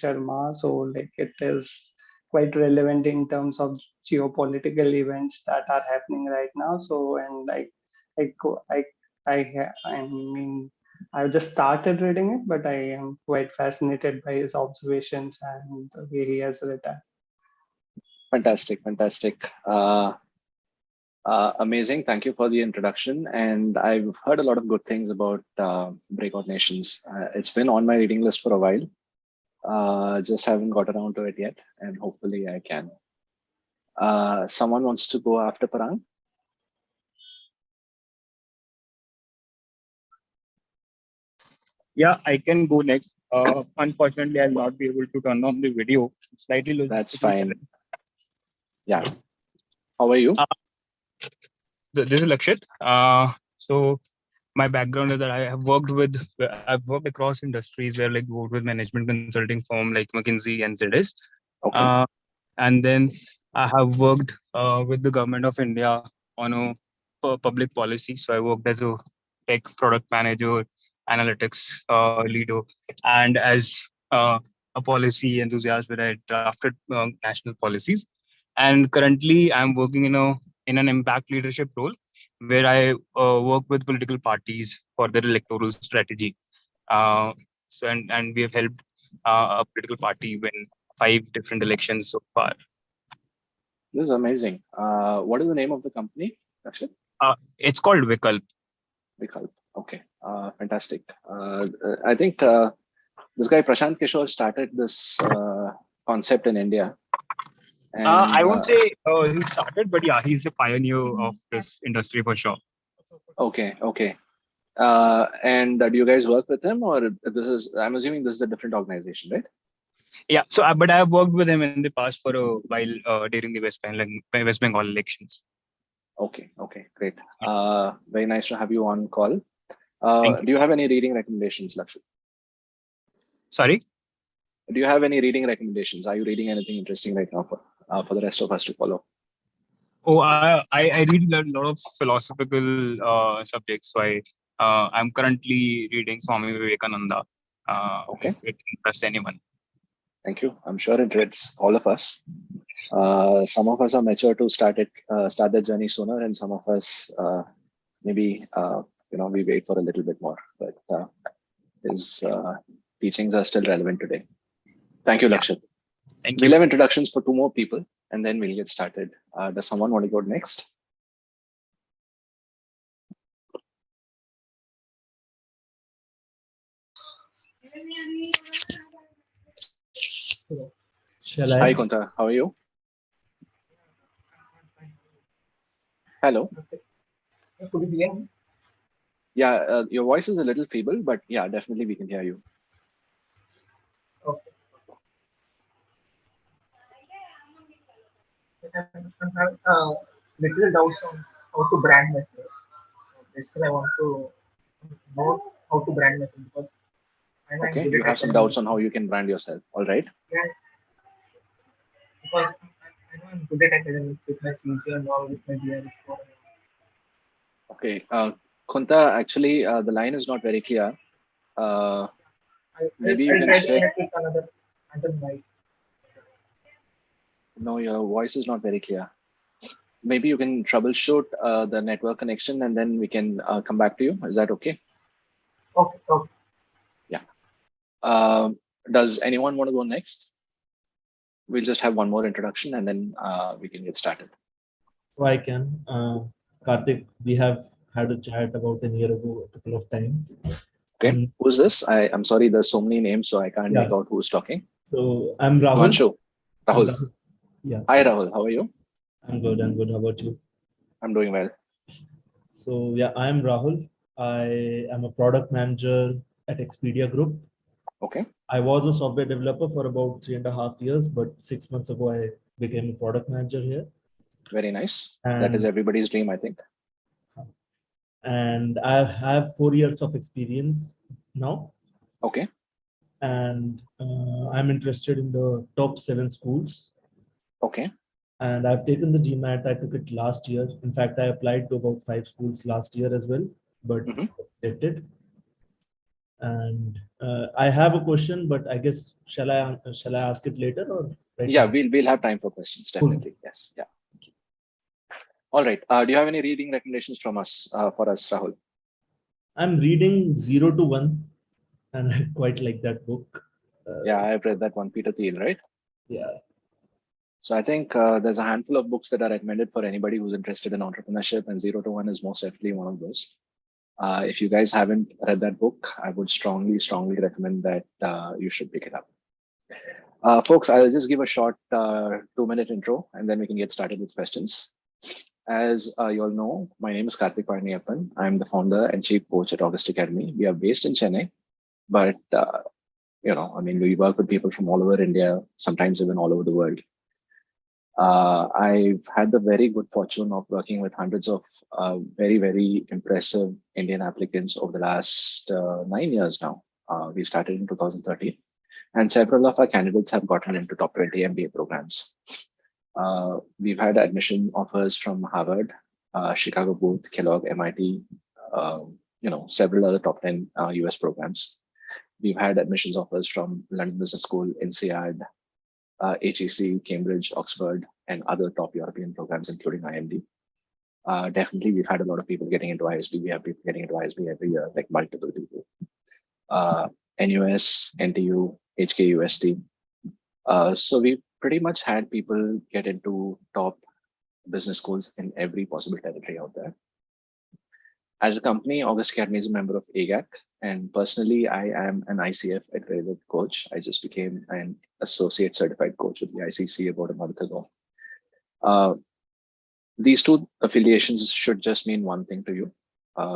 Sharma. So like it is quite relevant in terms of geopolitical events that are happening right now. So and I go I mean I've just started reading it, but I am quite fascinated by his observations and the way he has written. Fantastic, fantastic. Amazing. Thank you for the introduction. And I've heard a lot of good things about Breakout Nations. It's been on my reading list for a while. Just haven't got around to it yet, and hopefully I can. Someone wants to go after Parang? Yeah, I can go next. Unfortunately, I'll not be able to turn on the video. Slightly That's fine. Yeah. How are you? So this is Lakshit. So my background is that I've worked across industries where like worked with management consulting firm like McKinsey and ZS. Okay. And then I have worked with the government of India on a public policy. So I worked as a tech product manager, analytics leader, and as a policy enthusiast where I drafted national policies. And currently I'm working in an impact leadership role where I work with political parties for their electoral strategy. And we have helped a political party win 5 different elections so far. This is amazing. What is the name of the company, Lakshit? It's called Vikalp. Vikalp. Okay. Fantastic. I think this guy Prashant Kishore started this concept in India. And, I won't say he started, but yeah, he's the pioneer of this industry for sure. Okay. Okay. And do you guys work with him, or I'm assuming this is a different organization, right? Yeah. So, but I have worked with him in the past for a while during the West Bengal elections. Okay. Okay. Great. Very nice to have you on call. Do you have any reading recommendations, Lakshit? Sorry? Do you have any reading recommendations? Are you reading anything interesting right now for the rest of us to follow? Oh, I read a lot of philosophical subjects. So I'm currently reading Swami Vivekananda. Okay. If it interests anyone. Thank you. I'm sure it reads all of us. Some of us are mature to start the journey sooner, and some of us maybe we wait for a little bit more. But his teachings are still relevant today. Thank you, Lakshit. Thank you. We'll have introductions for 2 more people, and then we'll get started. Does someone want to go next? Shall I? Hi, Kunta. How are you? Hello. Could you hear me? Yeah, your voice is a little feeble, but yeah, definitely we can hear you. Okay. I'm having little doubts on how to brand myself. Basically, I want to know how to brand myself because I know Okay, you have some doubts on how you can brand yourself. All right. Yeah. Because I know I'm good at academics with my CG and all, with my DRS score. Okay, Kunta, actually, the line is not very clear. Maybe you can check. Another mic. No, your voice is not very clear. Maybe you can troubleshoot the network connection, and then we can come back to you. Is that okay? Okay. Okay. Yeah. Does anyone want to go next? We'll just have one more introduction, and then we can get started. So I can. Karthik, we have had a chat about a year ago a couple of times. Okay, who's this? I'm sorry, there's so many names, so I can't make out who's talking. So I'm Rahul. Rahul. Yeah. Hi, Rahul. How are you? I'm good. I'm good. How about you? I'm doing well. So yeah, I'm Rahul. I am a product manager at Expedia Group. Okay. I was a software developer for about 3.5 years, but 6 months ago I became a product manager here. Very nice. That is everybody's dream, I think. And I have 4 years of experience now. Okay. And I'm interested in the top 7 schools. Okay. And I've taken the GMAT. I took it last year. In fact, I applied to about 5 schools last year as well, but rejected. And I have a question, but I guess shall I ask it later or right Yeah, now? we'll have time for questions, definitely. Yes. Yeah. All right. Do you have any reading recommendations from us for us, Rahul? I'm reading 0 to 1, and I quite like that book. Yeah, I've read that one, Peter Thiel, right? Yeah. So I think there's a handful of books that are recommended for anybody who's interested in entrepreneurship, and 0 to 1 is most definitely one of those. If you guys haven't read that book, I would strongly recommend that you should pick it up. Folks, I'll just give a short 2-minute intro, and then we can get started with questions. As you all know, my name is Karthik. I'm the founder and chief coach at HKUST Academy. We are based in Chennai, but we work with people from all over India, sometimes even all over the world. I've had the very good fortune of working with hundreds of very, very impressive Indian applicants over the last 9 years now. We started in 2013, and several of our candidates have gotten into top 20 MBA programs. We've had admission offers from Harvard, Chicago Booth, Kellogg, MIT, several other top 10 US programs. We've had admissions offers from London Business School, INSEAD, HEC, Cambridge, Oxford, and other top European programs, including IMD. Definitely, we've had a lot of people getting into ISB. We have people getting into ISB every year, like multiple people. NUS, NTU, HKUST. So we pretty much had people get into top business schools in every possible territory out there. As a company, HKUST Academy is a member of AGAC, and personally, I am an ICF accredited coach. I just became an associate certified coach with the ICC about a month ago. These two affiliations should just mean one thing to you.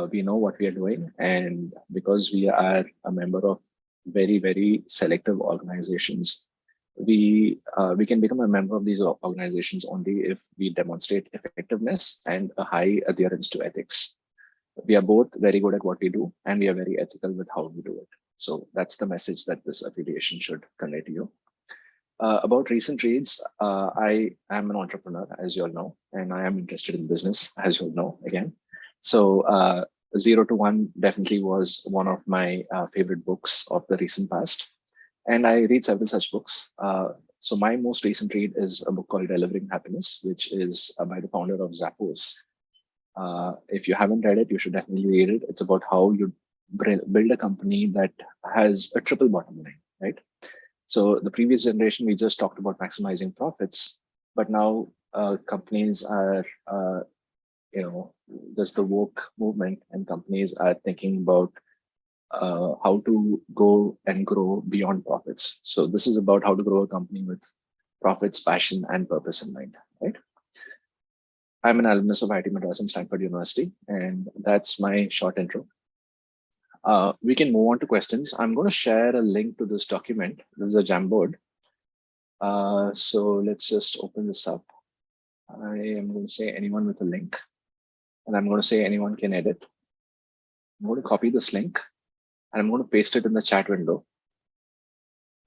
We know what we are doing, and because we are a member of very, very selective organizations, we can become a member of these organizations only if we demonstrate effectiveness and a high adherence to ethics. We are both very good at what we do, and we are very ethical with how we do it. So that's the message that this affiliation should convey to you. About recent reads, I am an entrepreneur, as you all know, and I am interested in business, as you all know, again. So 0 to 1 definitely was one of my favorite books of the recent past. And I read several such books. So my most recent read is a book called Delivering Happiness, which is by the founder of Zappos. If you haven't read it, you should definitely read it. It's about how you build a company that has a triple bottom line, right? So the previous generation, we just talked about maximizing profits, but now companies are, there's the woke movement, and companies are thinking about how to go and grow beyond profits. So this is about how to grow a company with profits, passion, and purpose in mind, right? I'm an alumnus of IIT Madras and Stanford University, and that's my short intro. We can move on to questions. I'm going to share a link to this document. This is a Jamboard. So let's just open this up. I am going to say anyone with a link, and I'm going to say anyone can edit. I'm going to copy this link, and I'm going to paste it in the chat window.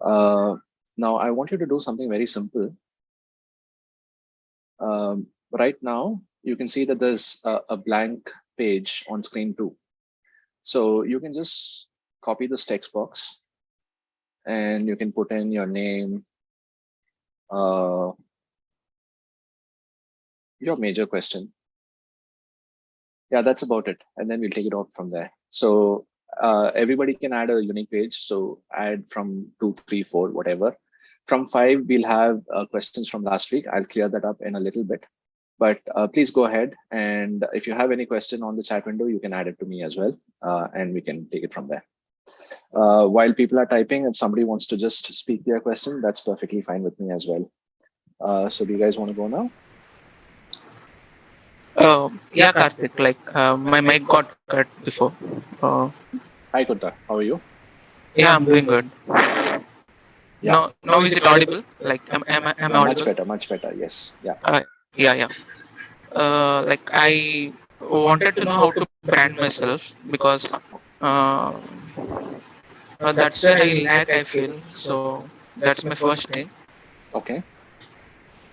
Now, I want you to do something very simple. Right now, you can see that there's a blank page on screen 2. So you can just copy this text box, and you can put in your name, your major question. Yeah, that's about it. And then we'll take it off from there. So everybody can add a unique page. So add from 2, 3, 4, whatever. From 5, we'll have questions from last week. I'll clear that up in a little bit. But please go ahead. And if you have any question on the chat window, you can add it to me as well. And we can take it from there. While people are typing, if somebody wants to just speak their question, that's perfectly fine with me as well. So do you guys want to go now? Yeah, Karthik, my mic got cut before. Hi, Kunta. How are you? Yeah, I'm doing good. Yeah. Now is it audible? Am I audible? Much better. Yes. Yeah. Yeah. I wanted to know how to brand myself because that's where I lack, I feel. So that's my first thing. Okay.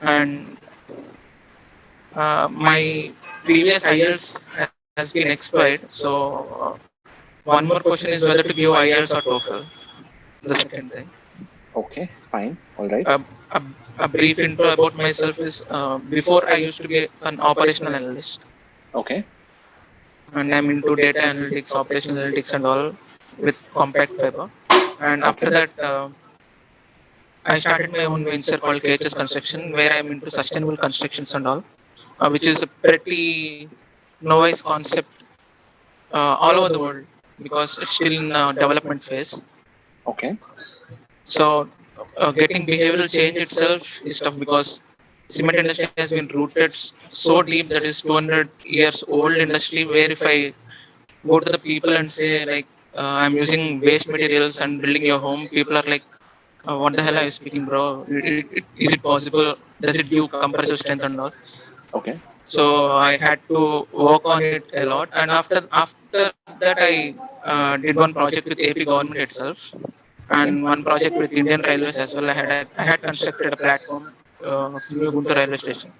And my previous IELTS has been expired, so one more question is whether to give IELTS or TOEFL. The second thing. Okay, fine. All right. A brief intro about myself is before I used to be an operational analyst. Okay. And I'm into data analytics, operational analytics, and all with compact fiber. And after that, I started my own venture called KHS Construction, where I'm into sustainable constructions and all, which is a pretty novice concept all over the world because it's still in development phase. Okay. So getting behavioral change itself is tough because cement industry has been rooted so deep that is 200 years old industry. Where if I go to the people and say like I'm using waste materials and building your home, people are like, what the hell are you speaking, bro? Is it possible? Does it give compressive strength and all? Okay. So I had to work on it a lot, and after that I did one project with AP government itself, and one project with Indian Railways as well. I had constructed a platform of New Guntur railway station,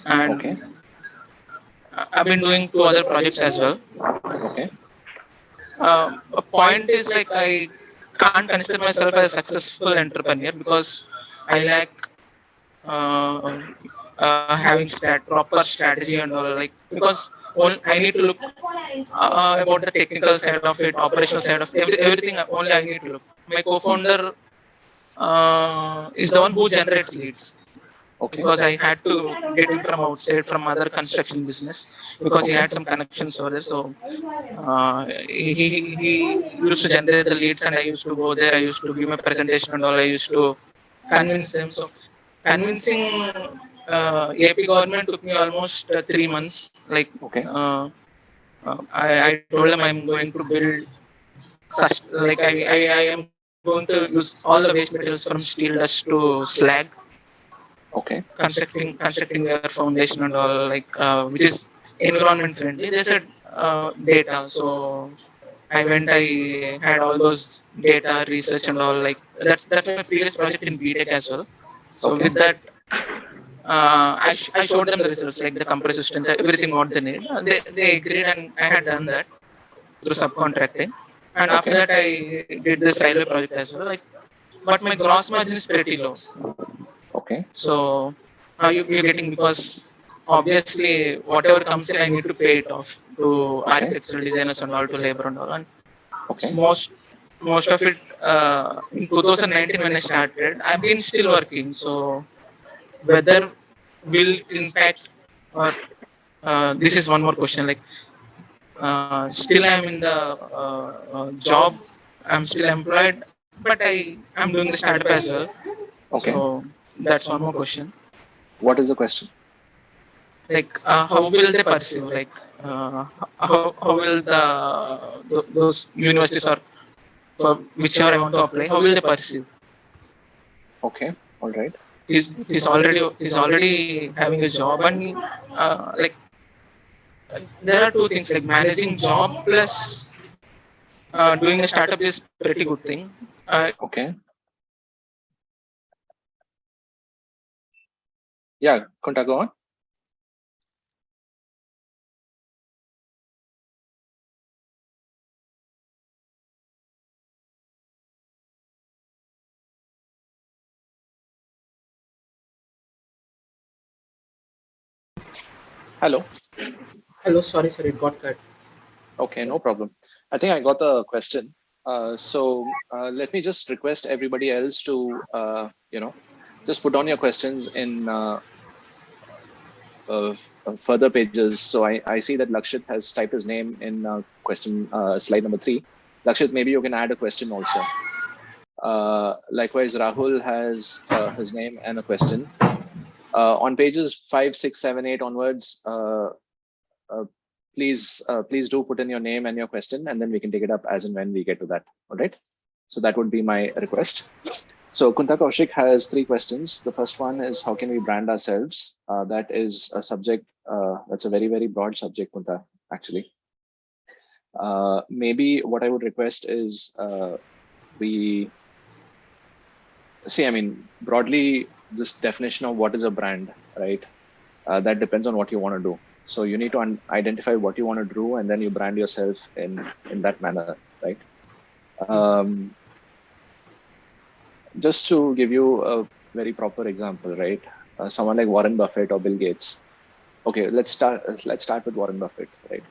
and Okay. I've been doing two other projects as well. Okay. A point is like I can't consider myself as a successful entrepreneur because I lack having proper strategy and all, like because I need to look about the technical side of it, operational side of everything. Only I need to look. My co-founder is the one who generates leads. Okay. Because I had to get him from outside, from other construction business, because he had some connections over there. So he used to generate the leads, and I used to go there. I used to give my presentation and all. I used to convince them. So convincing AP government took me almost 3 months. Like Okay. I told them I'm going to build such like I am going to use all the waste materials from steel dust to slag. Okay. Constructing their foundation and all, like which is environment friendly. They said data. So I went, I had all those data research and all. Like that's my previous project in BTech as well. So Okay. with that, I showed them the results, like the compressor strength, everything what they need. They agreed, and I had done that through subcontracting. And after that, I did this railway project as well. Like, but my gross margin is pretty low. Okay. So you're getting, because obviously whatever comes in, I need to pay it off to architectural designers and all, to labor and all. And Okay. most of it in 2019 when I started, I've been still working. So whether will it impact or this is one more question. Like still I'm in the job, I'm still employed, but I'm doing the startup as well. Okay. So that's one more question. What is the question? Like how will they pursue, like how will those universities, or for whichever I want to apply, how will they pursue? Okay. All right. He's already having a job, and like there are two things, like managing job plus doing a startup is pretty good thing. Okay. Yeah, Kunta, go on. Hello. Hello, sorry, sir, it got cut. Okay, no problem. I think I got the question. So let me just request everybody else to, just put on your questions in further pages. So I see that Lakshit has typed his name in question slide number 3. Lakshit, maybe you can add a question also. Likewise, Rahul has his name and a question. On pages 5, 6, 7, 8 onwards, please do put in your name and your question, and then we can take it up as and when we get to that. All right. So that would be my request. So Kunta Kaushik has 3 questions. The first one is, how can we brand ourselves? That is a subject, that's a very, very broad subject, Kunta, actually. Maybe what I would request is we see, I mean, broadly, this definition of what is a brand, right? That depends on what you want to do. So you need to identify what you want to do, and then you brand yourself in that manner, right? Just to give you a very proper example, right? Someone like Warren Buffett or Bill Gates. Okay, let's start with Warren Buffett, right?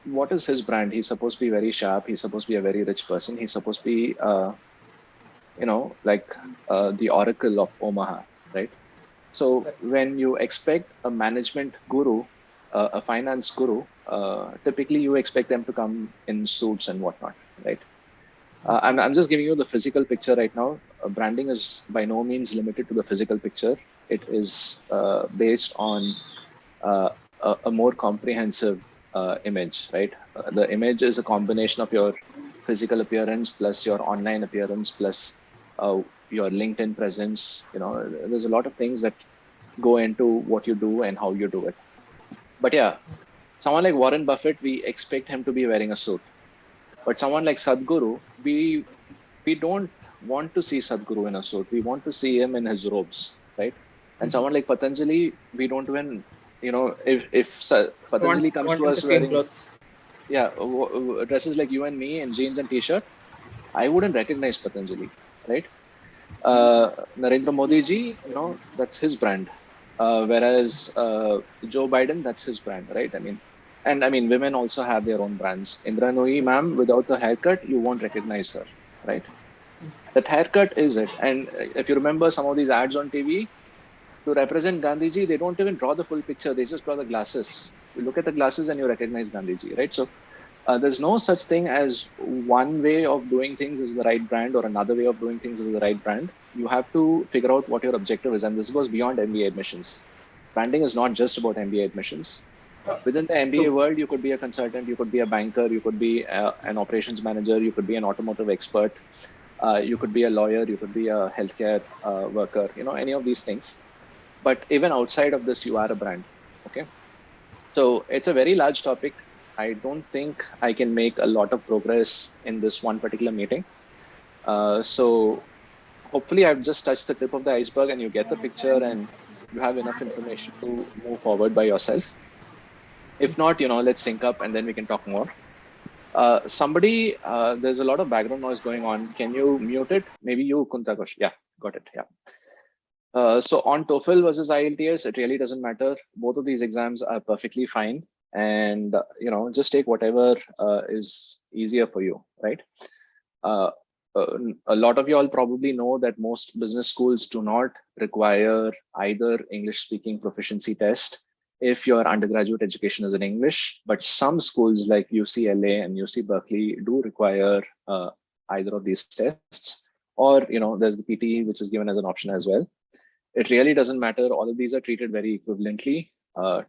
What is his brand? He's supposed to be very sharp. He's supposed to be a very rich person. He's supposed to be, like the Oracle of Omaha, right? So when you expect a management guru, a finance guru, typically you expect them to come in suits and whatnot, right? I'm just giving you the physical picture right now. Branding is by no means limited to the physical picture. It is based on a more comprehensive image, right? The image is a combination of your physical appearance plus your online appearance plus your LinkedIn presence. There's a lot of things that go into what you do and how you do it. But yeah, someone like Warren Buffett, we expect him to be wearing a suit. But someone like Sadhguru, we don't want to see Sadhguru in a suit. We want to see him in his robes, right? And someone like Patanjali, we don't even, if Patanjali comes to us wearing clothes. Yeah, dresses like you and me in jeans and t-shirt, I wouldn't recognize Patanjali, right? Narendra Modi ji, that's his brand. Whereas Joe Biden, that's his brand, right? I mean, women also have their own brands. Indra Nooyi, ma'am, without the haircut, you won't recognize her, right? That haircut is it. And if you remember some of these ads on TV, to represent Gandhiji, they don't even draw the full picture. They just draw the glasses. You look at the glasses and you recognize Gandhiji, right? So there's no such thing as one way of doing things is the right brand or another way of doing things is the right brand. You have to figure out what your objective is. And this goes beyond MBA admissions. Branding is not just about MBA admissions. Within the MBA world, you could be a consultant, you could be a banker, you could be an operations manager, you could be an automotive expert, you could be a lawyer, you could be a healthcare worker, any of these things. But even outside of this, you are a brand. Okay. So it's a very large topic. I don't think I can make a lot of progress in this one particular meeting. So hopefully I've just touched the tip of the iceberg and you get the picture and you have enough information to move forward by yourself. If not, let's sync up and then we can talk more. There's a lot of background noise going on. Can you mute it? Maybe you, Kuntakosh. Yeah, got it. Yeah. So on TOEFL versus IELTS, it really doesn't matter. Both of these exams are perfectly fine. And, just take whatever is easier for you, right? A lot of you all probably know that most business schools do not require either English speaking proficiency test if your undergraduate education is in English, but some schools like UCLA and UC Berkeley do require either of these tests, or there's the PTE, which is given as an option as well. It really doesn't matter. All of these are treated very equivalently.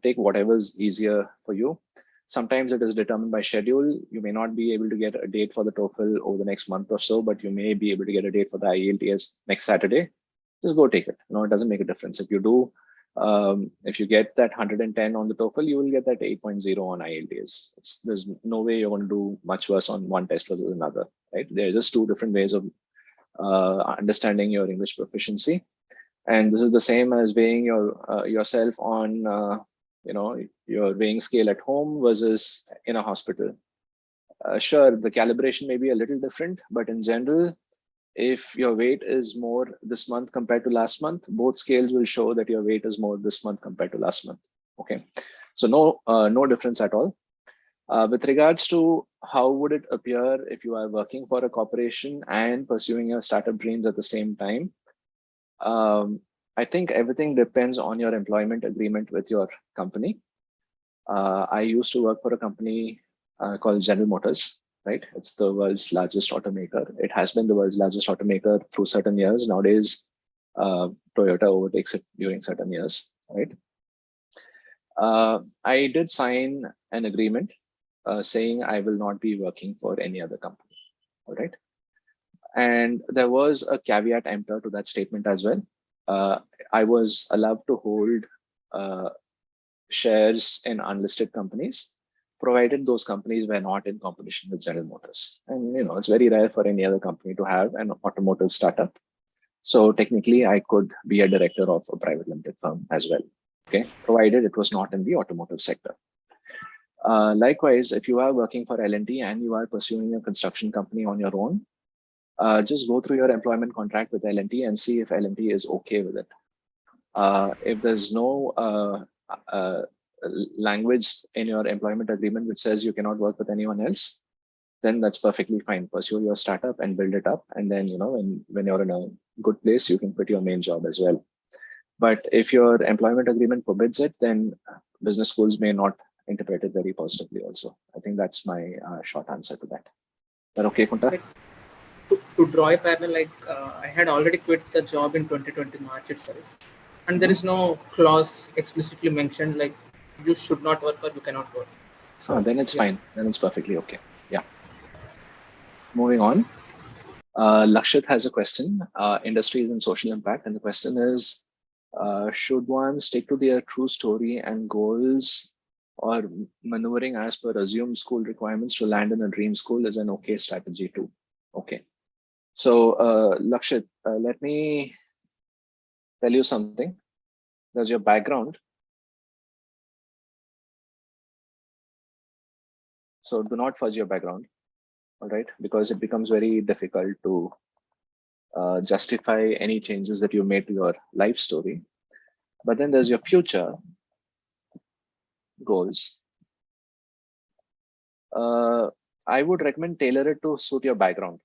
Take whatever's easier for you. Sometimes it is determined by schedule. You may not be able to get a date for the TOEFL over the next month or so, but you may be able to get a date for the IELTS next Saturday. Just go take it. It doesn't make a difference. If you do, if you get that 110 on the TOEFL, you will get that 8.0 on IELTS. There's no way you're going to do much worse on one test versus another, right? There are just two different ways of understanding your English proficiency. And this is the same as weighing yourself on, your weighing scale at home versus in a hospital. Sure, the calibration may be a little different, but in general, if your weight is more this month compared to last month, both scales will show that your weight is more this month compared to last month. Okay, so no difference at all. With regards to how would it appear if you are working for a corporation and pursuing your startup dreams at the same time, I think everything depends on your employment agreement with your company. I used to work for a company called General Motors. Right? It's the world's largest automaker. It has been the world's largest automaker through certain years. Nowadays, Toyota overtakes it during certain years, right? I did sign an agreement saying I will not be working for any other company, all right? And there was a caveat emptor to that statement as well. I was allowed to hold shares in unlisted companies, provided those companies were not in competition with General Motors. And, it's very rare for any other company to have an automotive startup. So technically, I could be a director of a private limited firm as well. okay, provided it was not in the automotive sector. Likewise, if you are working for L&T and you are pursuing a construction company on your own, just go through your employment contract with L&T and see if L&T is okay with it. If there's no language in your employment agreement which says you cannot work with anyone else, then that's perfectly fine. Pursue your startup and build it up. And then, when you're in a good place, you can quit your main job as well. But if your employment agreement forbids it, then business schools may not interpret it very positively also. I think that's my short answer to that. Is that okay, Kunta? To draw a parallel, I had already quit the job in 2020 March itself. And there is no clause explicitly mentioned like you should not work or you cannot work. So then it's fine. Then it's perfectly okay. Yeah. Moving on. Lakshit has a question, industries and social impact. And the question is, should one stick to their true story and goals, or maneuvering as per assumed school requirements to land in a dream school is an okay strategy too? Okay. So Lakshit, let me tell you something. There's your background. So do not fudge your background, all right? Because it becomes very difficult to justify any changes that you made to your life story. But then there's your future goals. I would recommend tailor it to suit your background.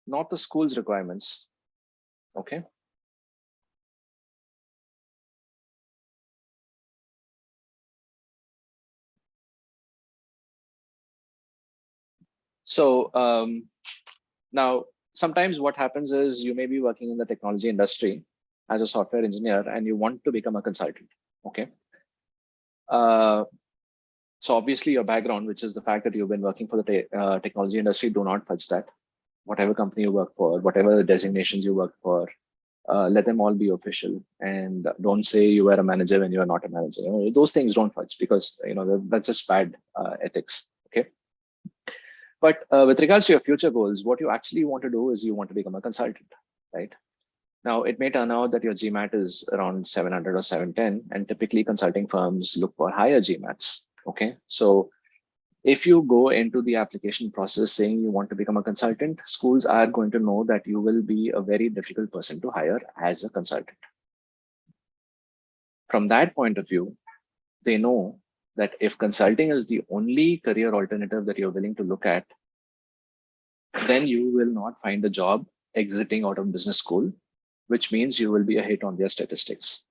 Not the school's requirements, okay? So now, sometimes what happens is you may be working in the technology industry as a software engineer and you want to become a consultant, okay? So obviously your background, which is the fact that you've been working for the technology industry, do not fudge that. Whatever company you work for, whatever designations you work for, let them all be official, and don't say you were a manager when you are not a manager. Those things don't fudge, because that's just bad ethics. Okay. But with regards to your future goals, what you actually want to do is you want to become a consultant, right? Now, it may turn out that your GMAT is around 700 or 710, and typically consulting firms look for higher GMATs. Okay, so if you go into the application process saying you want to become a consultant, schools are going to know that you will be a very difficult person to hire as a consultant. From that point of view, they know that if consulting is the only career alternative that you're willing to look at, then you will not find a job exiting out of business school, which means you will be a hit on their statistics.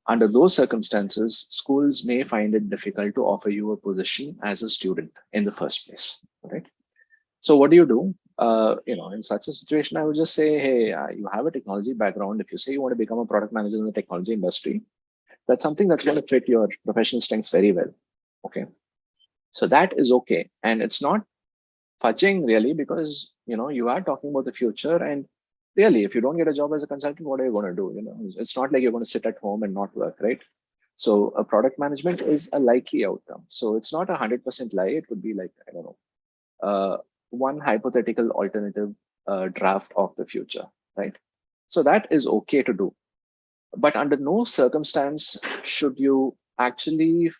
Under those circumstances, schools may find it difficult to offer you a position as a student in the first place, right? So what do you do? In such a situation, I would just say, hey, you have a technology background. If you say you want to become a product manager in the technology industry, that's something that's going to fit your professional strengths very well. Okay, so that is okay, and it's not fudging really, because you are talking about the future. And really, if you don't get a job as a consultant, what are you going to do? It's not like you're going to sit at home and not work, right? So a product management is a likely outcome. So it's not 100% lie. It could be like, I don't know, one hypothetical alternative draft of the future, right? So that is okay to do. But under no circumstance should you actually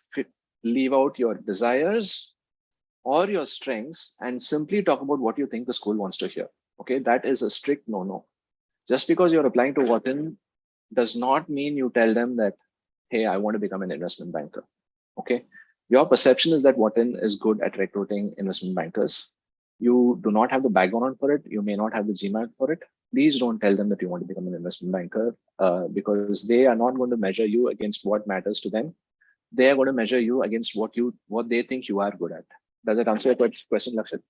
leave out your desires or your strengths and simply talk about what you think the school wants to hear. Okay, that is a strict no-no. Just because you're applying to Wharton does not mean you tell them that, hey, I want to become an investment banker. Okay, your perception is that Wharton is good at recruiting investment bankers. You do not have the background for it. You may not have the GMAT for it. Please don't tell them that you want to become an investment banker, because they are not going to measure you against what matters to them. They are going to measure you against what they think you are good at. Does that answer your question, Lakshit?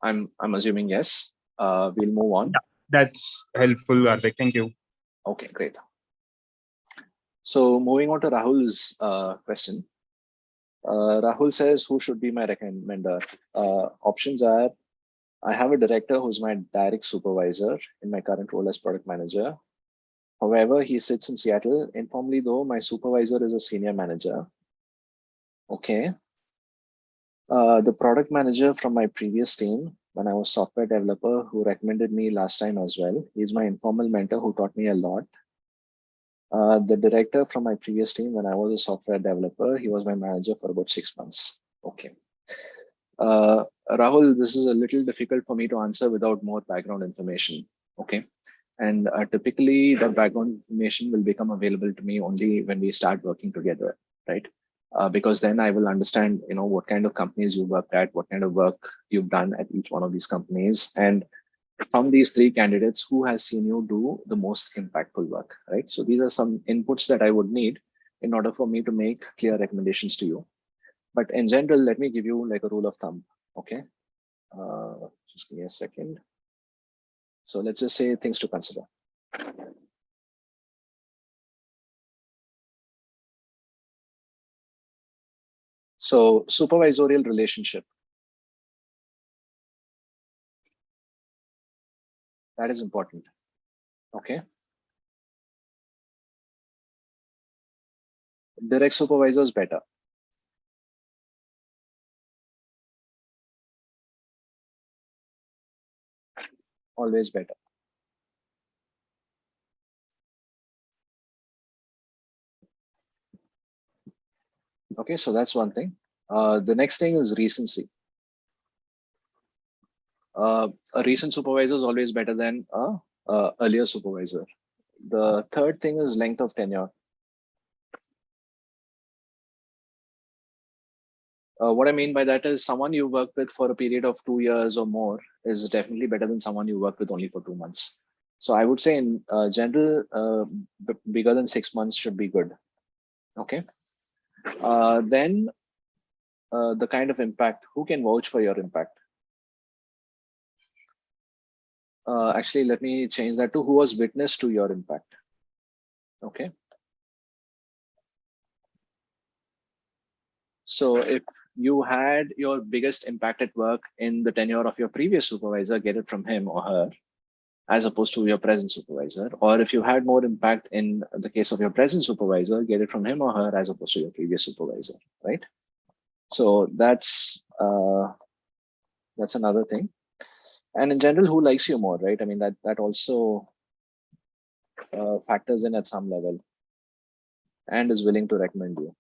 I'm assuming yes. We'll move on. Yeah, that's helpful, Karthik. Thank you. Okay, great. So moving on to Rahul's question. Rahul says, who should be my recommender? Options are, I have a director who's my direct supervisor in my current role as product manager. However, he sits in Seattle. Informally though, my supervisor is a senior manager. Okay. The product manager from my previous team when I was software developer who recommended me last time as well. He's my informal mentor who taught me a lot. The director from my previous team, when I was a software developer, he was my manager for about 6 months. Okay. Rahul, this is a little difficult for me to answer without more background information. Okay. And typically that background information will become available to me only when we start working together, right? Because then I will understand, what kind of companies you worked at, what kind of work you've done at each one of these companies. And from these 3 candidates, who has seen you do the most impactful work, right? So these are some inputs that I would need in order for me to make clear recommendations to you. But in general, let me give you like a rule of thumb. Okay. Just give me a second. So let's just say things to consider. So supervisorial relationship. That is important. Okay. Direct supervisors better. Always better. Okay, so that's one thing. The next thing is recency. A recent supervisor is always better than a earlier supervisor. The third thing is length of tenure. What I mean by that is someone you work with for a period of 2 years or more is definitely better than someone you work with only for 2 months. So I would say in general, bigger than 6 months should be good. Okay. Then the kind of impact, who can vouch for your impact? Actually, let me change that to who was witness to your impact. Okay. So if you had your biggest impact at work in the tenure of your previous supervisor, get it from him or her, as opposed to your present supervisor. Or if you had more impact in the case of your present supervisor, get it from him or her as opposed to your previous supervisor, right? So that's another thing. And in general, who likes you more, right? I mean, that also factors in at some level and is willing to recommend you.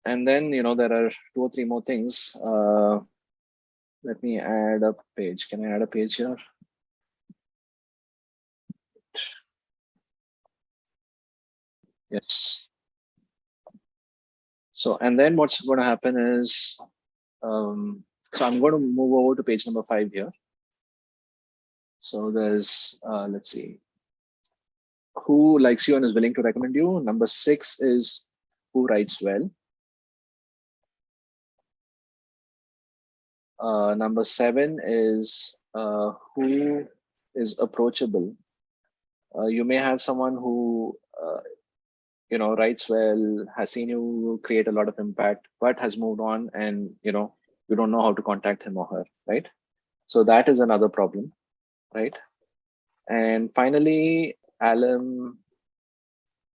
And then, there are 2 or 3 more things. Let me add a page. Can I add a page here? Yes. So, and then what's going to happen is, so I'm going to move over to page number 5 here. So there's, let's see, who likes you and is willing to recommend you. Number 6 is who writes well. Number 7 is who is approachable. You may have someone who, writes well, has seen you create a lot of impact, but has moved on and, you don't know how to contact him or her, right? So that is another problem, right? And finally, alum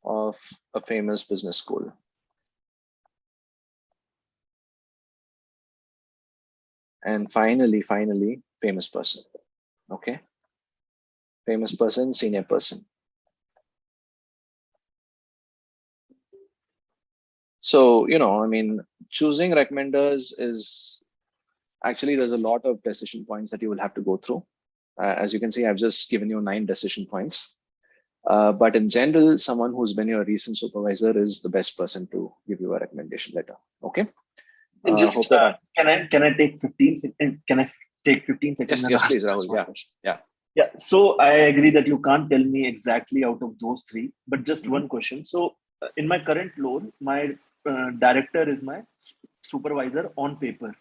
of a famous business school. And finally, famous person. Okay. Famous person, senior person. So, I mean, choosing recommenders is actually, there's a lot of decision points that you will have to go through. As you can see, I've just given you 9 decision points. But in general, someone who's been your recent supervisor is the best person to give you a recommendation letter. Okay. Just can I take 15 seconds? Can I take 15 seconds? Yes, please, Rahul. Yeah. So I agree that you can't tell me exactly out of those 3, but just one question. So in my current role, my director is my supervisor on paper.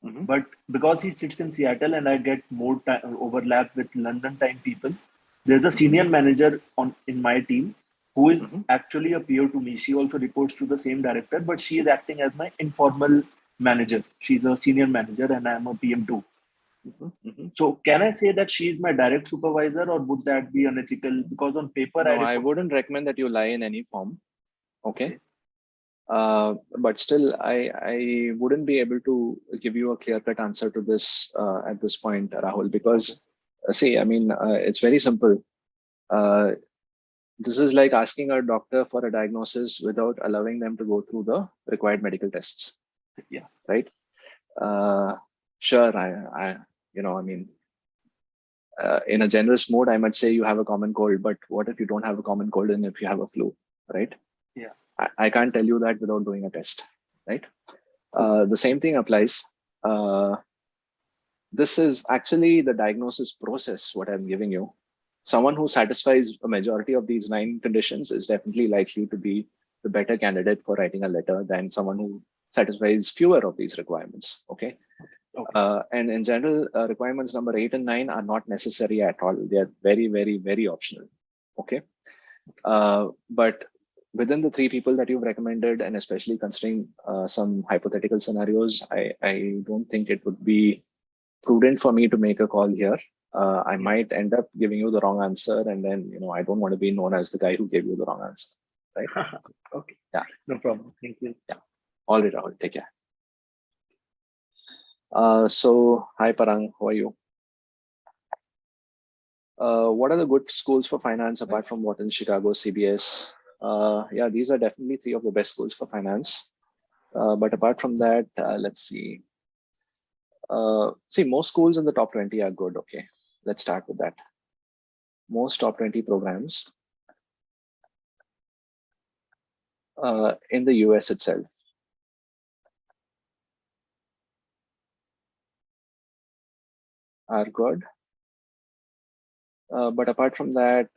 But because he sits in Seattle and I get more overlap with London time people, there's a senior manager in my team who is actually a peer to me. She also reports to the same director, but she is acting as my informal manager. She's a senior manager and I'm a PM2. So can I say that she is my direct supervisor, or would that be unethical? Because on paper, no, I wouldn't recommend that you lie in any form. Okay. But still, I wouldn't be able to give you a clear-cut answer to this at this point, Rahul, because see, I mean, it's very simple. This is like asking a doctor for a diagnosis without allowing them to go through the required medical tests. Yeah. Right. Sure. I I mean, in a generous mode, I might say you have a common cold, but what if you don't have a common cold and if you have a flu, right? Yeah. I can't tell you that without doing a test, right? The same thing applies. This is actually the diagnosis process, what I'm giving you. Someone who satisfies a majority of these 9 conditions is definitely likely to be the better candidate for writing a letter than someone who satisfies fewer of these requirements. Okay. And in general, requirements number 8 and 9 are not necessary at all. They are very, very, very optional. Okay. But within the 3 people that you've recommended, and especially considering some hypothetical scenarios, I don't think it would be prudent for me to make a call here. I might end up giving you the wrong answer, and then I don't want to be known as the guy who gave you the wrong answer, right? Okay. Yeah. No problem. Thank you. Yeah. All right, Rahul. Take care. So, hi Parang, how are you? What are the good schools for finance apart from Wharton, Chicago, CBS? Yeah, these are definitely 3 of the best schools for finance. But apart from that, let's see. See, most schools in the top 20 are good. Okay, let's start with that. Most top 20 programs in the US itself are good. But apart from that,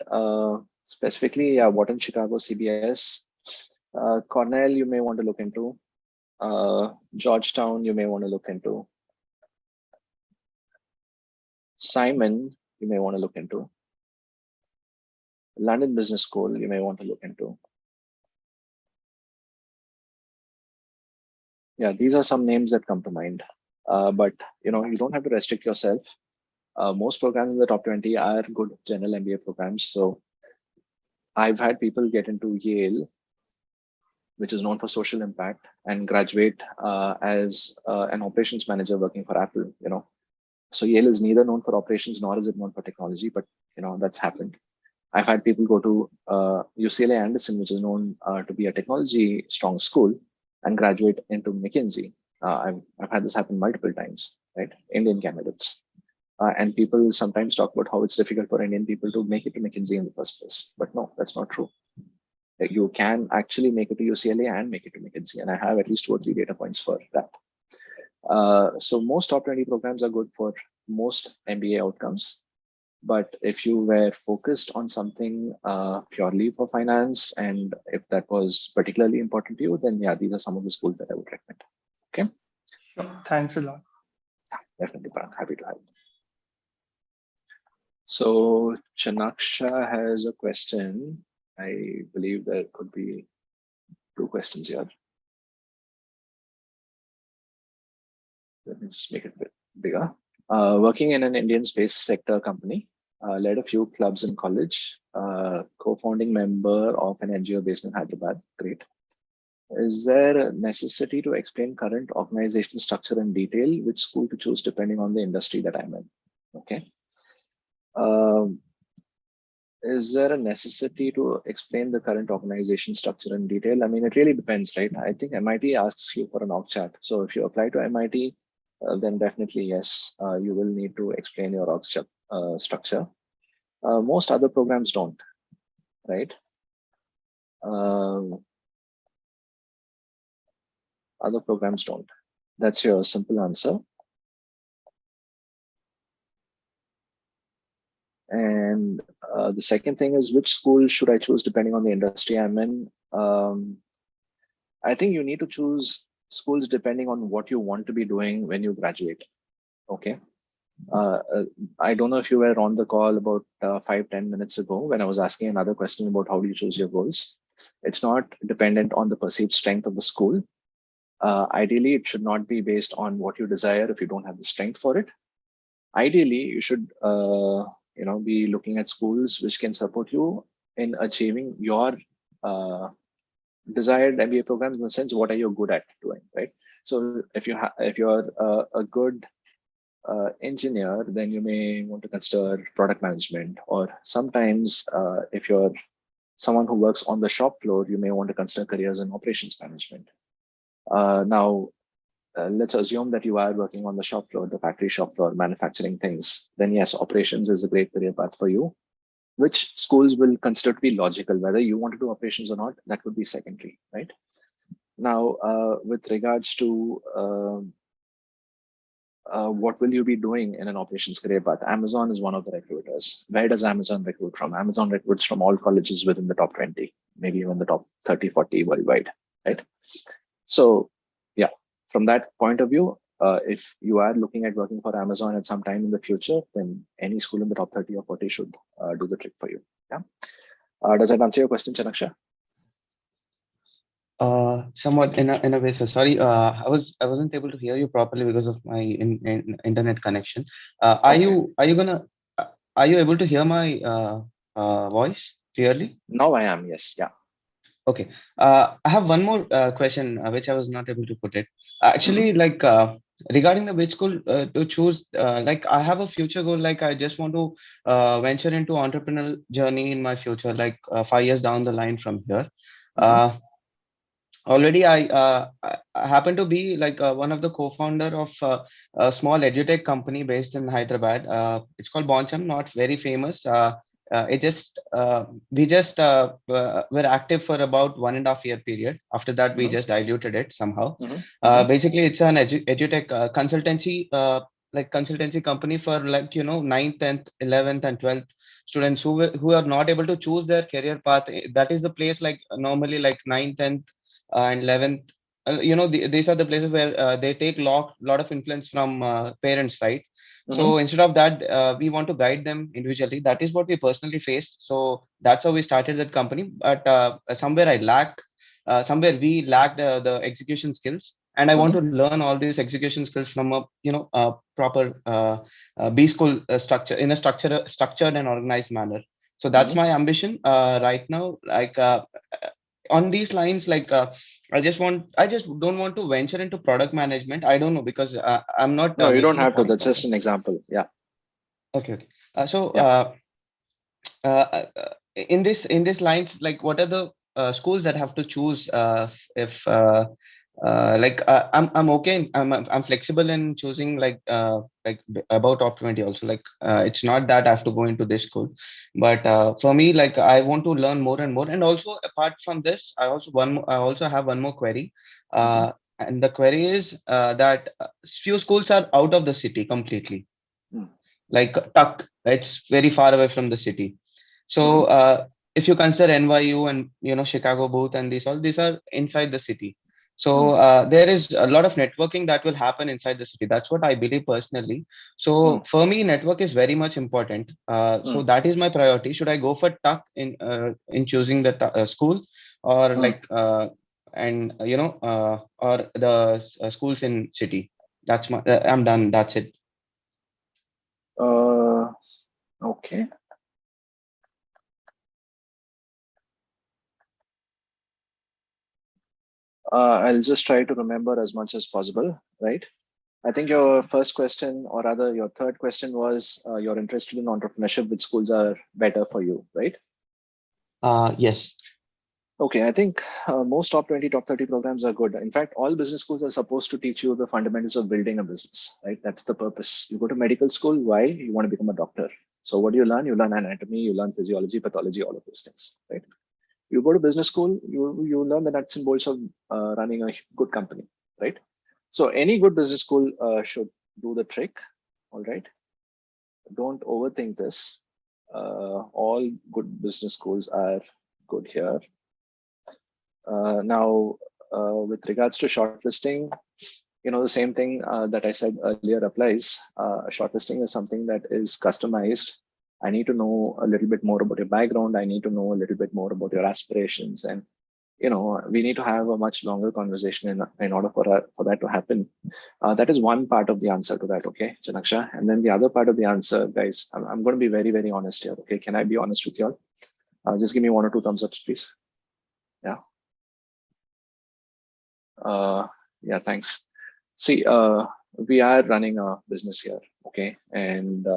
specifically, Wharton, Chicago, CBS, Cornell, you may want to look into. Georgetown, you may want to look into. Simon, you may want to look into. London Business School, you may want to look into. Yeah, these are some names that come to mind. But you don't have to restrict yourself. Most programs in the top 20 are good general MBA programs. So I've had people get into Yale, which is known for social impact, and graduate as an operations manager working for Apple. So Yale is neither known for operations nor is it known for technology, but that's happened. I've had people go to UCLA Anderson, which is known to be a technology strong school, and graduate into McKinsey. I've had this happen multiple times, right? Indian candidates. And people sometimes talk about how it's difficult for Indian people to make it to McKinsey in the first place. But no, that's not true. You can actually make it to UCLA and make it to McKinsey. And I have at least 2 or 3 data points for that. So most top 20 programs are good for most MBA outcomes. But if you were focused on something purely for finance, and if that was particularly important to you, then yeah, these are some of the schools that I would recommend. Okay. Sure. Thanks a lot. Definitely, Parag. Happy to help. So Chanaksha has a question. I believe there could be 2 questions here. Let me just make it a bit bigger. Working in an Indian space sector company, led a few clubs in college, co-founding member of an NGO based in Hyderabad. Great. Is there a necessity to explain current organizational structure in detail, which school to choose depending on the industry that I'm in? Okay. Is there a necessity to explain the current organization structure in detail? I mean, it really depends, right? I think MIT asks you for an org chart. So if you apply to MIT, then definitely yes, you will need to explain your org structure. Most other programs don't, right? Other programs don't. That's your simple answer. And the second thing is, which school should I choose depending on the industry I'm in? I think you need to choose schools depending on what you want to be doing when you graduate. Okay. I don't know if you were on the call about 5-10 minutes ago when I was asking another question about how do you choose your goals. It's not dependent on the perceived strength of the school. Ideally, it should not be based on what you desire if you don't have the strength for it. Ideally, you should be looking at schools which can support you in achieving your desired MBA programs in the sense, what are you good at doing, right? So if you're a good engineer, then you may want to consider product management, or sometimes if you're someone who works on the shop floor, you may want to consider careers in operations management. Now, let's assume that you are working on the shop floor, the factory shop floor, manufacturing things. Then yes, operations is a great career path for you, which schools will consider to be logical. Whether you want to do operations or not, that would be secondary, right? Now, with regards to what will you be doing in an operations career path? Amazon is one of the recruiters. Where does Amazon recruit from? Amazon recruits from all colleges within the top 20, maybe even the top 30, 40 worldwide, right? So yeah, from that point of view, if you are looking at working for Amazon at some time in the future, then any school in the top 30 or 40 should do the trick for you. Yeah. Does that answer your question, Chanaksha? Somewhat in a way. So sorry, I wasn't able to hear you properly because of my internet connection. Are you able to hear my voice clearly? Now I am. Yes. Yeah. Okay. I have one more question which I was not able to put it. Actually, like regarding the which school to choose, like I have a future goal. Like I just want to venture into entrepreneurial journey in my future, like 5 years down the line from here. Already, I happen to be like one of the co-founder of a small edutech company based in Hyderabad. It's called Boncham, not very famous. We just were active for about 1.5 year period. After that, we just diluted it somehow. Basically, it's an edutech consultancy, like consultancy company for like 9th, 10th, 11th, and 12th students who are not able to choose their career path. That is the place like normally like 9th, 10th. And 11th, these are the places where they take lot of influence from parents, right? So instead of that, we want to guide them individually. That is what we personally faced. So that's how we started that company. But somewhere somewhere we lacked the execution skills, and I want to learn all these execution skills from a proper B school structure, in a structured and organized manner. So that's my ambition right now. Like on these lines, like I just don't want to venture into product management. I don't know, because I'm not no, you don't making a have to. point That's of just it. an example. Yeah. Okay. So Yeah. in this lines, like what are the schools that have to choose if like I'm okay, I'm flexible in choosing like about top 20 also. Like it's not that I have to go into this school, but for me, like I want to learn more and more. And also apart from this, I also have one more query. And the query is that few schools are out of the city completely. Like Tuck, it's very far away from the city. So if you consider NYU and Chicago Booth and these are inside the city. So there is a lot of networking that will happen inside the city. That's what I believe personally. So for me, network is very much important. So that is my priority. Should I go for Tuck in choosing the school, or like or the schools in city? That's my. I'm done. That's it. Okay. I'll just try to remember as much as possible, right? I think your first question, or rather your third question, was you're interested in entrepreneurship, which schools are better for you, right? Yes. Okay, I think most top 20, top 30 programs are good. In fact, all business schools are supposed to teach you the fundamentals of building a business, right? That's the purpose. You go to medical school, why? You want to become a doctor. So what do you learn? You learn anatomy, you learn physiology, pathology, all of those things, right? You go to business school, you learn the nuts and bolts of running a good company, right? So any good business school should do the trick, all right? Don't overthink this. All good business schools are good here. Now, with regards to shortlisting, the same thing that I said earlier applies. Shortlisting is something that is customized. I need to know a little bit more about your background. I need to know a little bit more about your aspirations, and we need to have a much longer conversation in order for that to happen. That is one part of the answer to that, okay, Chanaksha. And then the other part of the answer, guys, I'm going to be very, very honest here, okay? Can I be honest with you all? Just give me 1 or 2 thumbs ups, please. Yeah. Yeah, thanks. See, we are running a business here, okay? And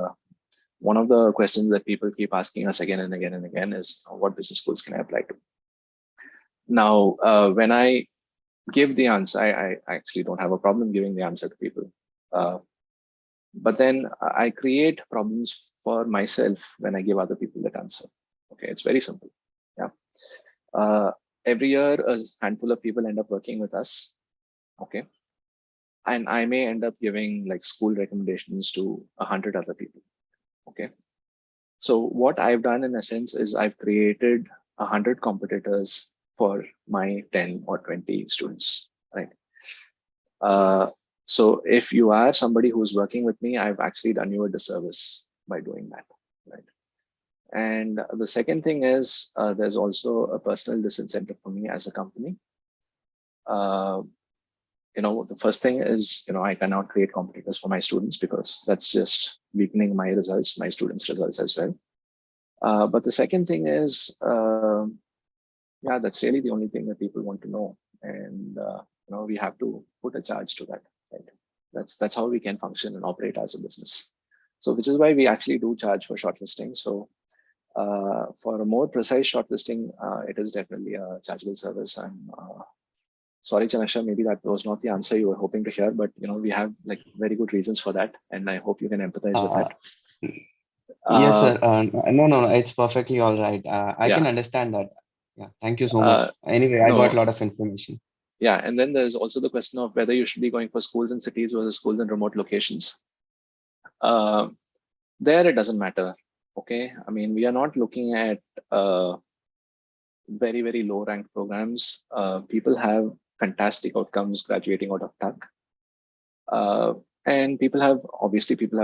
one of the questions that people keep asking us again and again and again is, what business schools can I apply to? Now, when I give the answer, I actually don't have a problem giving the answer to people. But then I create problems for myself when I give other people that answer. Okay, it's very simple. Yeah. Every year, a handful of people end up working with us. Okay. And I may end up giving like school recommendations to 100 other people. Okay. So what I've done in a sense is I've created 100 competitors for my 10 or 20 students, right? So if you are somebody who's working with me, I've actually done you a disservice by doing that, right? And the second thing is there's also a personal disincentive for me as a company. The first thing is, I cannot create competitors for my students because that's just weakening my results, my students' results as well. But the second thing is, yeah, that's really the only thing that people want to know. And, we have to put a charge to that. Right? That's how we can function and operate as a business. So which is why we actually do charge for shortlisting. So for a more precise shortlisting, it is definitely a chargeable service. And sorry, Chanasha, maybe that was not the answer you were hoping to hear, but we have like very good reasons for that, and I hope you can empathize with that. Yes, sir. No, it's perfectly all right. I can understand that. Yeah, thank you so much. Anyway, I got a lot of information. Yeah, and then there's also the question of whether you should be going for schools in cities versus schools in remote locations. There, it doesn't matter. Okay, I mean, we are not looking at very, very low ranked programs. People have fantastic outcomes graduating out of TUC. And people have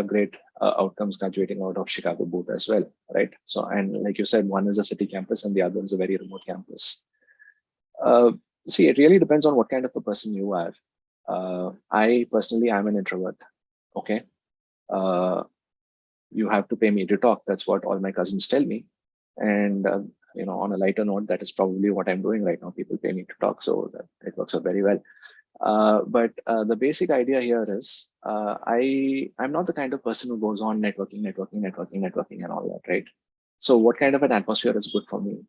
great outcomes graduating out of Chicago Booth as well, right? So, and like you said, one is a city campus and the other is a very remote campus. See, it really depends on what kind of a person you are. I personally am an introvert. Okay. You have to pay me to talk. That's what all my cousins tell me. And, on a lighter note, that is probably what I'm doing right now. People pay me to talk, so that it works out very well. But the basic idea here is I'm not the kind of person who goes on networking and all that, right? So what kind of an atmosphere is good for me?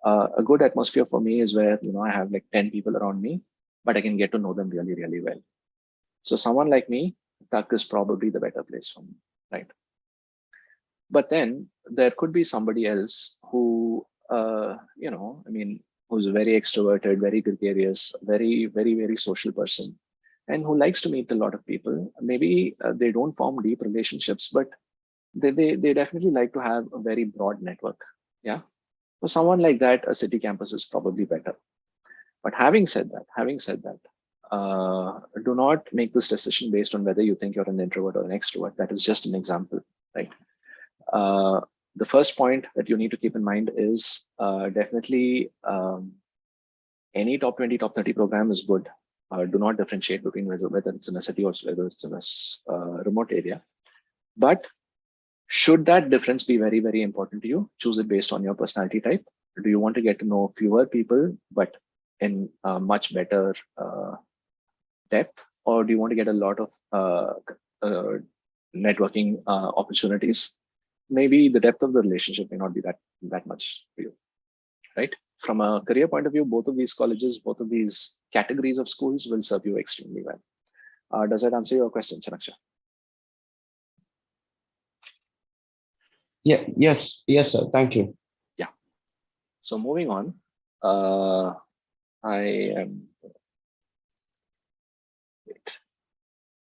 A good atmosphere for me is where, I have like 10 people around me, but I can get to know them really, really well. So someone like me, TUC is probably the better place for me, right? But then there could be somebody else who, who's very extroverted, very gregarious, very, very, very social person, and who likes to meet a lot of people. Maybe they don't form deep relationships, but they definitely like to have a very broad network. Yeah. For someone like that, a city campus is probably better. But having said that, do not make this decision based on whether you think you're an introvert or an extrovert. That is just an example, right? The first point that you need to keep in mind is definitely any top 20, top 30 program is good. Do not differentiate between whether it's in a city or whether it's in a remote area. But should that difference be very, very important to you, choose it based on your personality type. Do you want to get to know fewer people, but in much better depth? Or do you want to get a lot of networking opportunities? Maybe the depth of the relationship may not be that much for you, right? From a career point of view, both of these colleges, both of these categories of schools will serve you extremely well. Does that answer your question, Chanaksha? Yeah. Yes, sir. Thank you. Yeah. So moving on,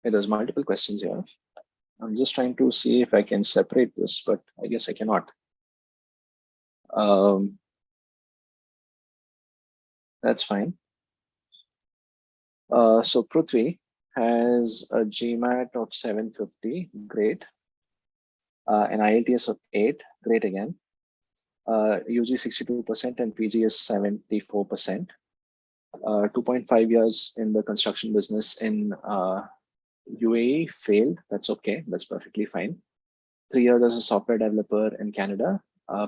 there's multiple questions here. I'm just trying to see if I can separate this, but I guess I cannot. That's fine. So Prithvi has a GMAT of 750, great. An IELTS of 8, great again. UG 62% and PG is 74%. 2.5 years in the construction business in UAE, failed. That's okay. That's perfectly fine. 3 years as a software developer in Canada,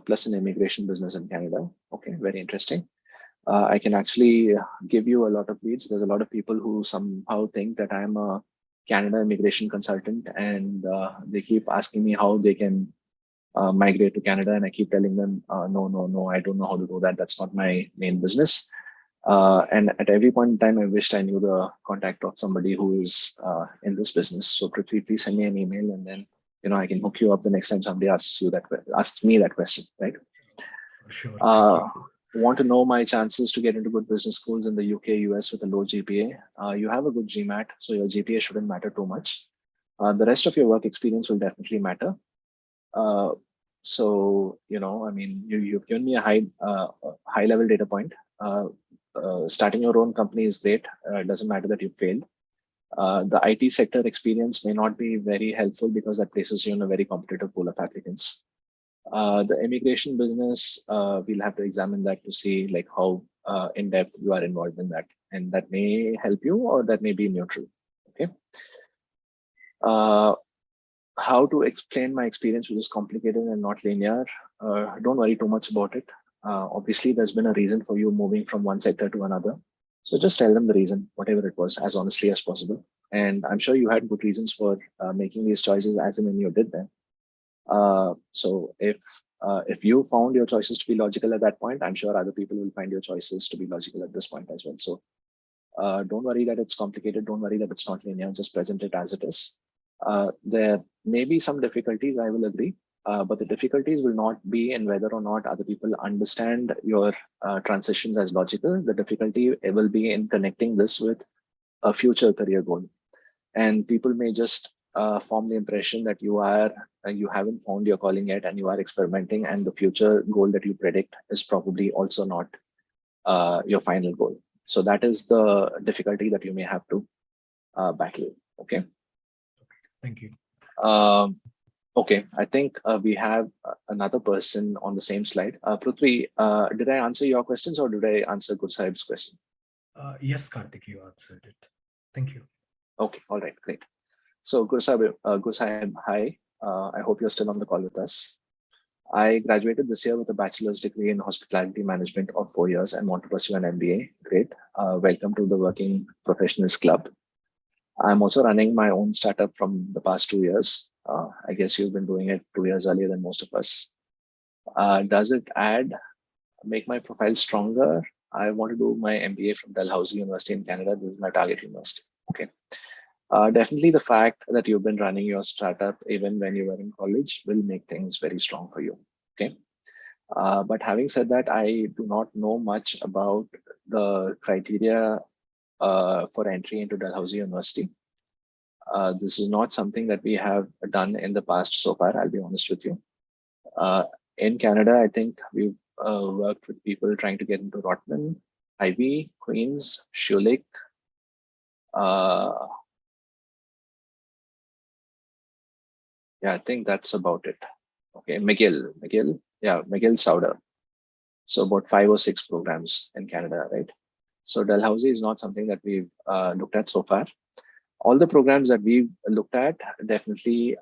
plus an immigration business in Canada. Okay, very interesting. I can actually give you a lot of leads. There's a lot of people who somehow think that I'm a Canada immigration consultant, and they keep asking me how they can migrate to Canada, and I keep telling them, no, I don't know how to do that. That's not my main business. And at every point in time, I wished I knew the contact of somebody who is in this business. So Prithvi, please send me an email, and then I can hook you up the next time somebody asks me that question, right? For sure. Want to know my chances to get into good business schools in the UK, US with a low GPA? You have a good GMAT, so your GPA shouldn't matter too much. The rest of your work experience will definitely matter. So I mean, you've given me a high level data point. Starting your own company is great. It doesn't matter that you failed. The IT sector experience may not be very helpful because that places you in a very competitive pool of applicants. The immigration business, we'll have to examine that to see like how in depth you are involved in that, and that may help you or that may be neutral. Okay. How to explain my experience, which is complicated and not linear? Don't worry too much about it. Obviously, there's been a reason for you moving from one sector to another. So just tell them the reason, whatever it was, as honestly as possible. And I'm sure you had good reasons for making these choices as and when you did them. So if you found your choices to be logical at that point, I'm sure other people will find your choices to be logical at this point as well. So don't worry that it's complicated. Don't worry that it's not linear. Just present it as it is. There may be some difficulties, I will agree, but the difficulties will not be in whether or not other people understand your transitions as logical. The difficulty will be in connecting this with a future career goal. And people may just form the impression that you haven't found your calling yet and you are experimenting, and the future goal that you predict is probably also not your final goal. So that is the difficulty that you may have to battle. Okay. Thank you. Okay, I think we have another person on the same slide. Prithvi, did I answer your questions or did I answer Gursahib's question? Yes, Karthik, you answered it. Thank you. Okay, all right, great. So Gursahib, hi. I hope you're still on the call with us. I graduated this year with a bachelor's degree in hospitality management of 4 years and want to pursue an MBA. Great. Welcome to the Working Professionals Club. I'm also running my own startup from the past 2 years. I guess you've been doing it 2 years earlier than most of us. Does it make my profile stronger? I want to do my MBA from Dalhousie University in Canada. This is my target university. Okay. Definitely the fact that you've been running your startup even when you were in college will make things very strong for you. Okay. But having said that, I do not know much about the criteria for entry into Dalhousie University. This is not something that we have done in the past so far, I'll be honest with you. In Canada, I think we've worked with people trying to get into Rotman, Ivy, Queens, Schulich. Yeah, I think that's about it. Okay, McGill, Sauder. So about 5 or 6 programs in Canada, right? So Dalhousie is not something that we've looked at so far. All the programs that we've looked at definitely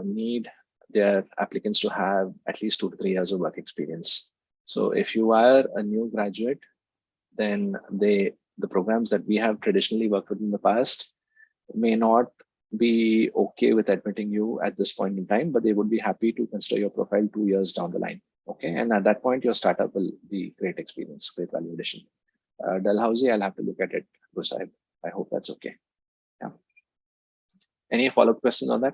need their applicants to have at least 2 to 3 years of work experience. So if you are a new graduate, then the programs that we have traditionally worked with in the past may not be okay with admitting you at this point in time, but they would be happy to consider your profile 2 years down the line. Okay, and at that point, your startup will be great experience, great value addition. Dalhousie, I'll have to look at it, Gusahib. I hope that's okay. Yeah. Any follow-up questions on that?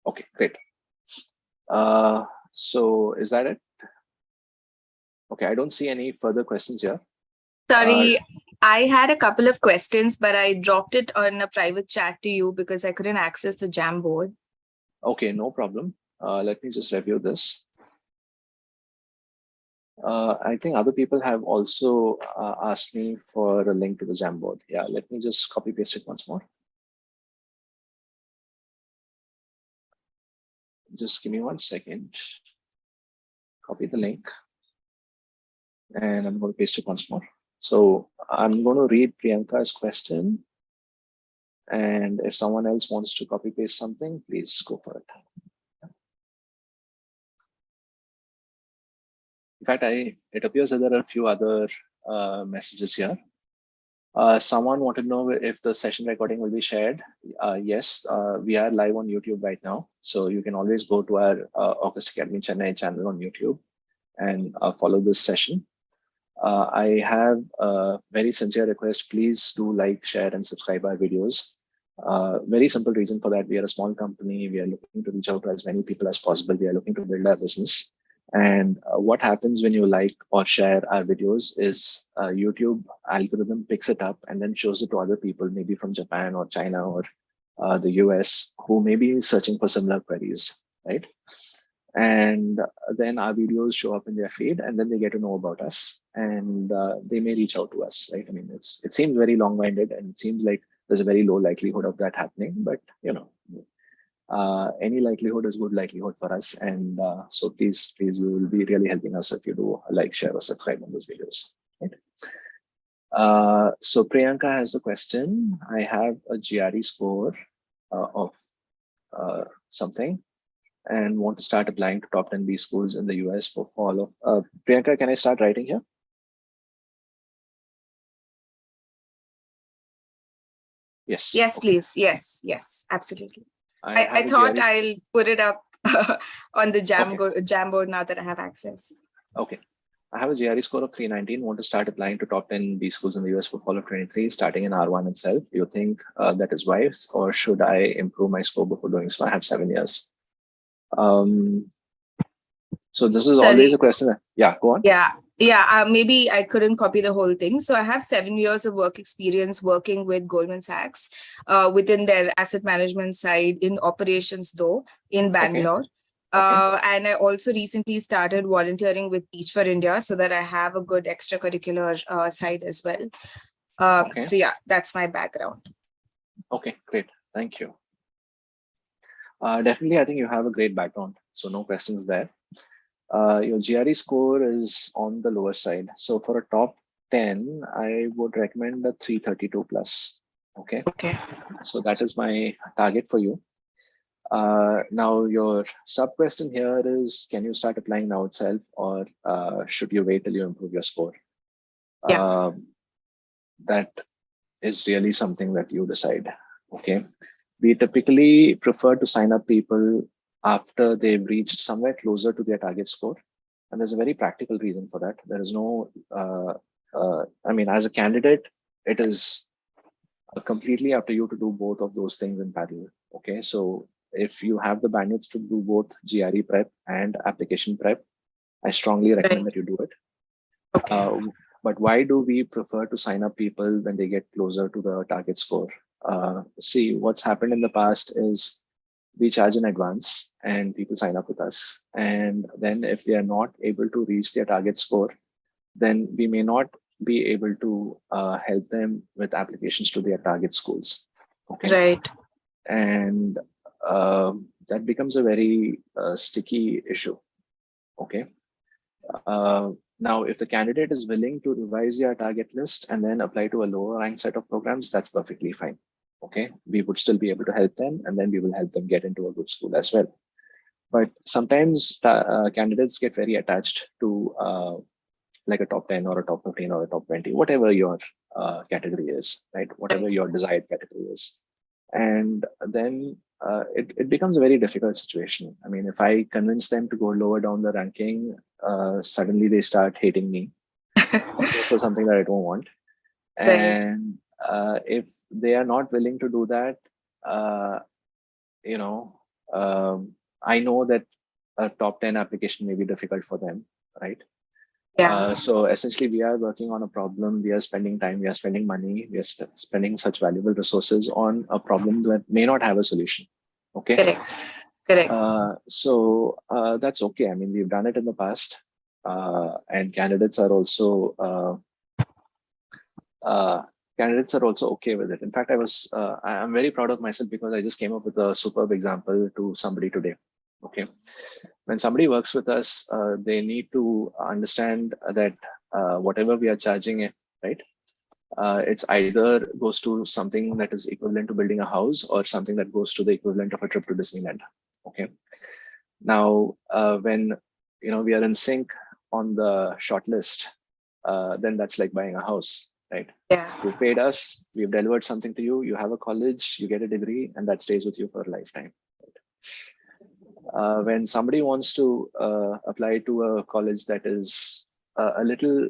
Okay, great. So is that it? Okay, I don't see any further questions here. Sorry, I had a couple of questions, but I dropped it on a private chat to you because I couldn't access the Jamboard. Okay, no problem. Let me just review this. I think other people have also asked me for a link to the Jamboard. Yeah, let me just copy paste it once more. Just give me 1 second. Copy the link. And I'm going to paste it once more. So I'm going to read Priyanka's question. And if someone else wants to copy paste something, please go for it. In fact, it appears that there are a few other messages here. Someone wanted to know if the session recording will be shared. Yes, we are live on YouTube right now. So you can always go to our HKUST Academy Chennai channel on YouTube and follow this session. I have a very sincere request. Please do like, share, and subscribe our videos. Very simple reason for that. We are a small company. We are looking to reach out to as many people as possible. We are looking to build our business. And what happens when you like or share our videos is YouTube algorithm picks it up and then shows it to other people, maybe from Japan or China or the US, who may be searching for similar queries, right? And then our videos show up in their feed, and then they get to know about us, and they may reach out to us, right? I mean, it seems very long-winded, and it seems like there's a very low likelihood of that happening, but any likelihood is good likelihood for us. And so please, you will be really helping us if you do like, share, or subscribe on those videos. Right? So Priyanka has a question. I have a GRE score of something and want to start applying to top 10 B schools in the US for fall of. Priyanka, can I start writing here? Yes. Yes, okay. Please. Yes, absolutely. I a thought GRE I'll put it up on the Jamboard now that I have access. Okay. I have a GRE score of 319, want to start applying to top 10 B schools in the US for fall of 23, starting in R1 itself. Do you think that is wise, or should I improve my score before doing so? I have 7 years. So this is always a question. Yeah, go on. Yeah. Maybe I couldn't copy the whole thing. So I have 7 years of work experience working with Goldman Sachs within their asset management side in operations, though, in Bangalore. And I also recently started volunteering with Teach for India so that I have a good extracurricular side as well. So yeah, that's my background. Okay, great. Thank you. Definitely, I think you have a great background. So no questions there. Your GRE score is on the lower side. So for a top 10, I would recommend a 332 plus. Okay. So that is my target for you. Now your sub question here is, can you start applying now itself, or should you wait till you improve your score? That is really something that you decide. Okay. We typically prefer to sign up people after they've reached somewhere closer to their target score. And there's a very practical reason for that. There is no, I mean, as a candidate, it is completely up to you to do both of those things in parallel. Okay. So if you have the bandwidth to do both GRE prep and application prep, I strongly recommend that you do it. But why do we prefer to sign up people when they get closer to the target score? See, what's happened in the past is we charge in advance and people sign up with us. And then if they are not able to reach their target score, then we may not be able to help them with applications to their target schools. Okay. Right. And that becomes a very sticky issue. Okay. Now, if the candidate is willing to revise their target list and then apply to a lower ranked set of programs, that's perfectly fine. Okay, we would still be able to help them, and then we will help them get into a good school as well. But sometimes candidates get very attached to like a top 10 or a top 15 or a top 20, whatever your category is, right? Whatever your desired category is. And then it becomes a very difficult situation. I mean, if I convince them to go lower down the ranking, suddenly they start hating me. So something that I don't want. And if they are not willing to do that, I know that a top 10 application may be difficult for them, right? So essentially, we are working on a problem. We are spending time, we are spending money, we are spending such valuable resources on a problem that may not have a solution. Okay. Correct. So that's okay. I mean, we've done it in the past, and candidates are also okay with it. In fact, I'm very proud of myself because I just came up with a superb example to somebody today. Okay. When somebody works with us, they need to understand that whatever we are charging, right? It's either goes to something that is equivalent to building a house or something that goes to the equivalent of a trip to Disneyland. Okay. Now, when we are in sync on the shortlist, then that's like buying a house, right? Yeah. You paid us, we've delivered something to you, you have a college, you get a degree, and that stays with you for a lifetime. When somebody wants to apply to a college that is a little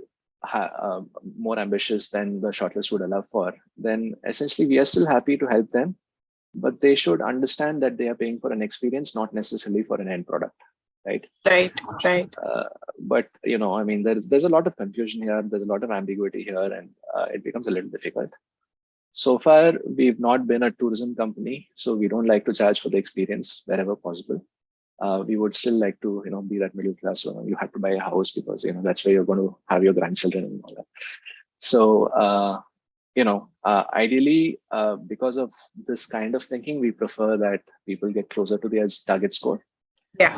more ambitious than the shortlist would allow for, then essentially we are still happy to help them, but they should understand that they are paying for an experience, not necessarily for an end product, right? Right. But I mean, there's a lot of confusion here, there's a lot of ambiguity here, and it becomes a little difficult. So far, we've not been a tourism company, so we don't like to charge for the experience wherever possible. We would still like to, be that middle class. So you have to buy a house because that's where you're going to have your grandchildren and all that. So ideally, because of this kind of thinking, we prefer that people get closer to their target score. Yeah.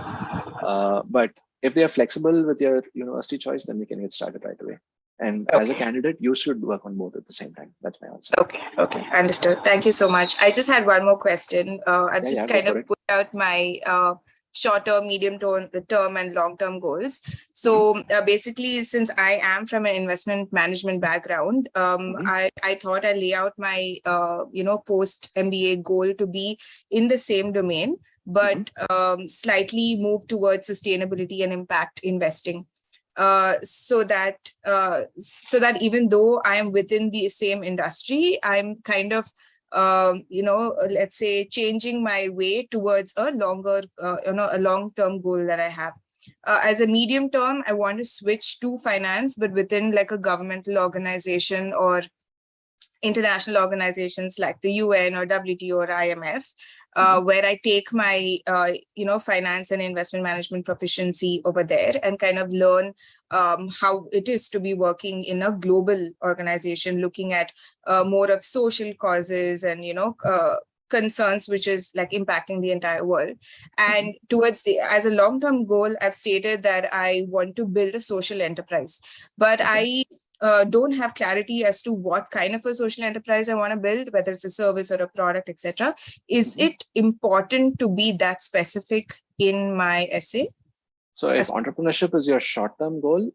But if they are flexible with your university choice, then we can get started right away. And as a candidate, you should work on both at the same time. That's my answer. Okay. Understood. Thank you so much. I just had one more question. I've just kind of put out my short-term, medium-term, and long-term goals. So basically, since I am from an investment management background, I thought I'd lay out my post-MBA goal to be in the same domain, but slightly move towards sustainability and impact investing. So that even though I am within the same industry, I'm kind of let's say changing my way towards a longer a long-term goal that I have. As a medium term, I want to switch to finance, but within like a governmental organization or international organizations like the UN or WTO or IMF, where I take my finance and investment management proficiency over there and kind of learn how it is to be working in a global organization, looking at more of social causes and concerns which is like impacting the entire world. And as a long-term goal, I've stated that I want to build a social enterprise, but I don't have clarity as to what kind of a social enterprise I want to build, whether it's a service or a product, etc. Is it important to be that specific in my essay? So if entrepreneurship is your short-term goal,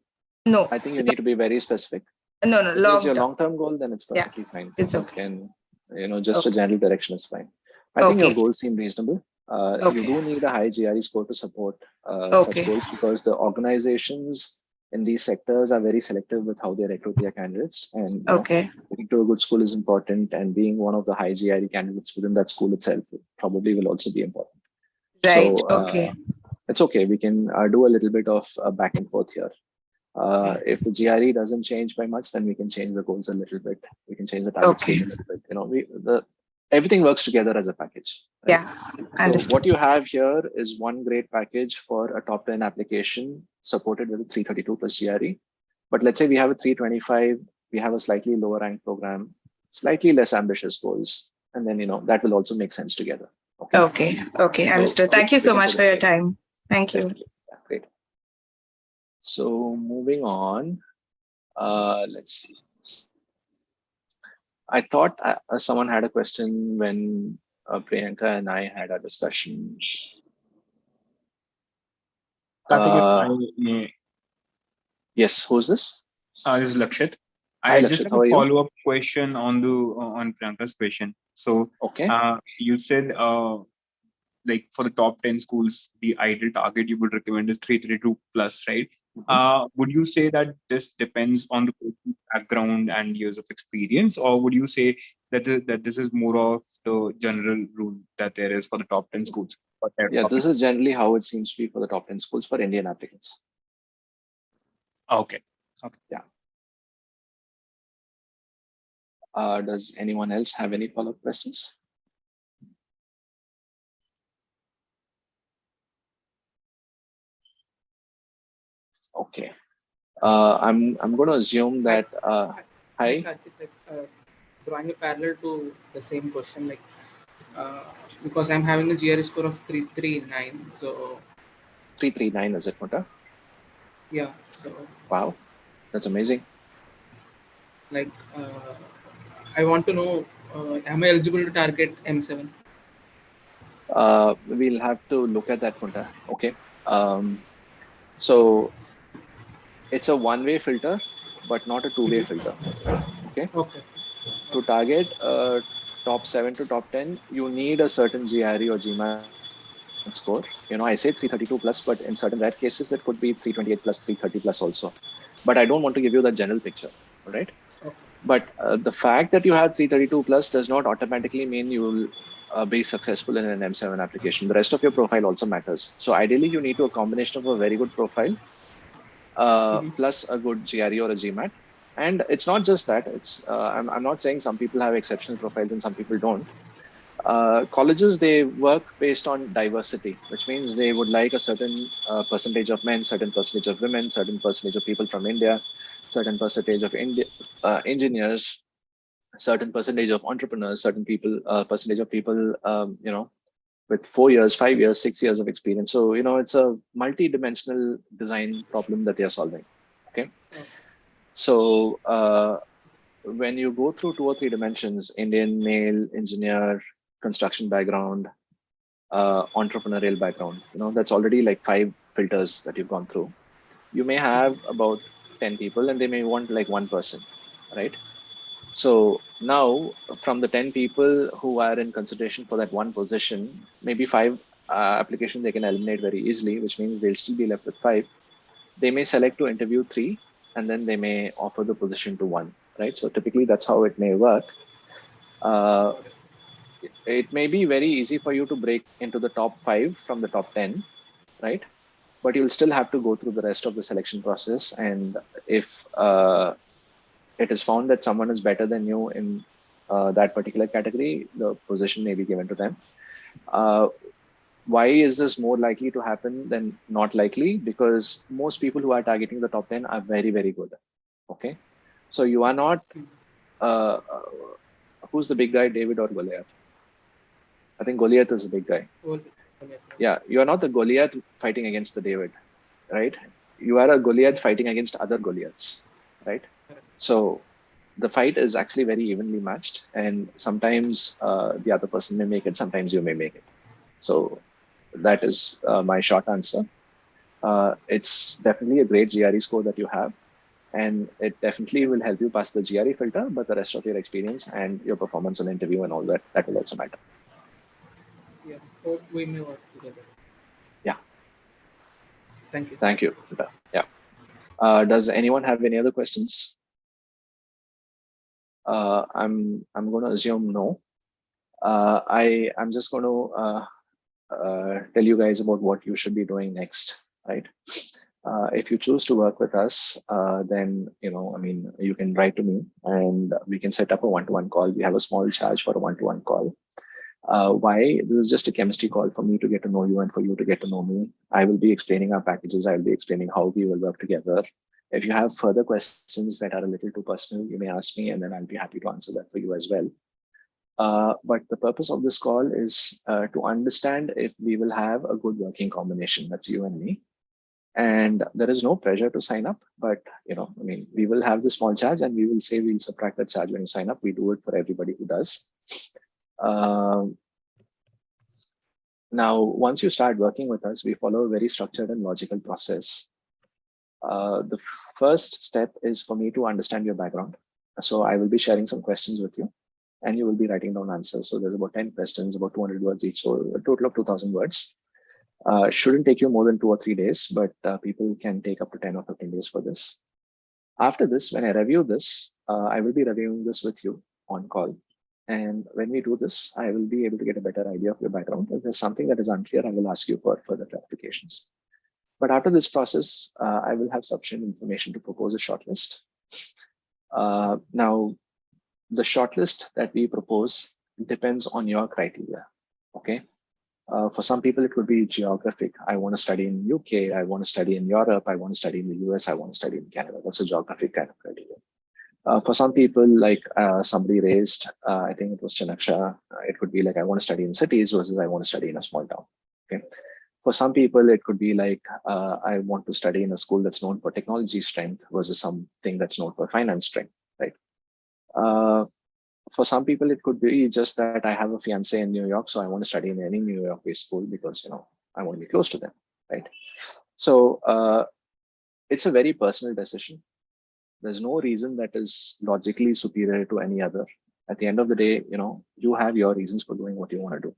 no, I think you need to be very specific. No, if it's your long-term goal, then it's perfectly fine. It's okay. And just a general direction is fine. I think your goals seem reasonable. You do need a high GRE score to support such goals, because the organizations in these sectors are very selective with how they recruit their candidates. And getting to a good school is important, and being one of the high GRE candidates within that school itself probably will also be important. Right. So it's okay. We can do a little bit of back and forth here. If the GRE doesn't change by much, then we can change the goals a little bit. We can change the targets a little bit. Everything works together as a package. Right? Yeah. So what you have here is one great package for a top 10 application supported with a 332 plus GRE. But let's say we have a 325, we have a slightly lower ranked program, slightly less ambitious goals. And then, that will also make sense together. Okay. Understood. Thank you so much for your time. Thank you. Yeah, great. So moving on, let's see. I thought someone had a question when Priyanka and I had a discussion. Karthik, yes, who's this? This is Lakshit. Hi, I Lakshit, just have how are a you? follow-up question on Priyanka's question. So you said like for the top 10 schools, the ideal target you would recommend is 332 plus, right? Would you say that this depends on the person's background and years of experience, or would you say that this is more of the general rule that there is for the top 10 schools? Yeah, this is generally how it seems to be for the top 10 schools for Indian applicants. Okay. Yeah. Does anyone else have any follow-up questions? Okay. I'm going to assume that hi. Drawing a parallel to the same question, because I'm having a GRE score of 339, so 339 is it, Mata? Yeah. So wow, that's amazing. I want to know, am I eligible to target M7? We'll have to look at that, Mata. Okay. So it's a one-way filter, but not a two-way filter. Okay. Okay. To target top 7 to top 10, you need a certain GRE or GMAT score. I say 332 plus, but in certain rare cases, it could be 328 plus, 330 plus also. But I don't want to give you the general picture, all right? Okay. But the fact that you have 332 plus does not automatically mean you will be successful in an M7 application. The rest of your profile also matters. So ideally, you need a combination of a very good profile plus a good GRE or a GMAT. And it's not just that. I'm not saying some people have exceptional profiles and some people don't. Colleges, they work based on diversity, which means they would like a certain percentage of men, certain percentage of women, certain percentage of people from India, certain percentage of engineers, certain percentage of entrepreneurs, certain people, percentage of people, with 4 years, 5 years, 6 years of experience. So, it's a multi-dimensional design problem that they're solving. Okay. So when you go through 2 or 3 dimensions, Indian, male, engineer, construction background, entrepreneurial background, that's already like 5 filters that you've gone through. You may have about 10 people and they may want like 1 person, right? So now from the 10 people who are in consideration for that 1 position, maybe 5 applications they can eliminate very easily, which means they'll still be left with 5. They may select to interview 3 and then they may offer the position to 1, right? So typically that's how it may work. It may be very easy for you to break into the top 5 from the top 10, right? But you'll still have to go through the rest of the selection process. And if it is found that someone is better than you in that particular category, the position may be given to them. Why is this more likely to happen than not likely? Because most people who are targeting the top 10 are very, very good. Okay. So you are not, who's the big guy, David or Goliath? I think Goliath is a big guy. Yeah, you are not the Goliath fighting against the David, right? You are a Goliath fighting against other Goliaths, right? So the fight is actually very evenly matched, and sometimes the other person may make it, sometimes you may make it. So that is my short answer. It's definitely a great GRE score that you have, and it definitely will help you pass the GRE filter, but the rest of your experience and your performance on interview and all that will also matter. Yeah, hope we may work together. Yeah. Thank you. Thank you. Yeah. Does anyone have any other questions? I'm going to assume no. I'm just going to tell you guys about what you should be doing next, right? If you choose to work with us, then you can write to me and we can set up a one-to-one call. We have a small charge for a one-to-one call. Why? This is just a chemistry call for me to get to know you and for you to get to know me. I will be explaining our packages. I will be explaining how we will work together. If you have further questions that are a little too personal, you may ask me and then I'll be happy to answer that for you as well. But the purpose of this call is to understand if we will have a good working combination. That's you and me. And there is no pressure to sign up, but we will have the small charge and we will say we'll subtract that charge when you sign up. We do it for everybody who does. Now, once you start working with us, we follow a very structured and logical process. The first step is for me to understand your background. So I will be sharing some questions with you and you will be writing down answers. So there's about 10 questions, about 200 words each, so a total of 2000 words. Shouldn't take you more than 2 or 3 days, but people can take up to 10 or 15 days for this. After this, when I review this, I will be reviewing this with you on call. And when we do this, I will be able to get a better idea of your background. If there's something that is unclear, I will ask you for further clarifications. But after this process, I will have sufficient information to propose a shortlist. Now, the shortlist that we propose depends on your criteria, okay? For some people, it could be geographic. I want to study in UK, I want to study in Europe, I want to study in the US, I want to study in Canada. That's a geographic kind of criteria. For some people, like somebody raised, I think it was Chanaksha, it could be like, I want to study in cities versus I want to study in a small town, okay? For some people, it could be like, I want to study in a school that's known for technology strength versus something that's known for finance strength, right? For some people, it could be just that I have a fiance in New York, so I want to study in any New York-based school because, I want to be close to them, right? So it's a very personal decision. There's no reason that is logically superior to any other. At the end of the day, you have your reasons for doing what you want to do.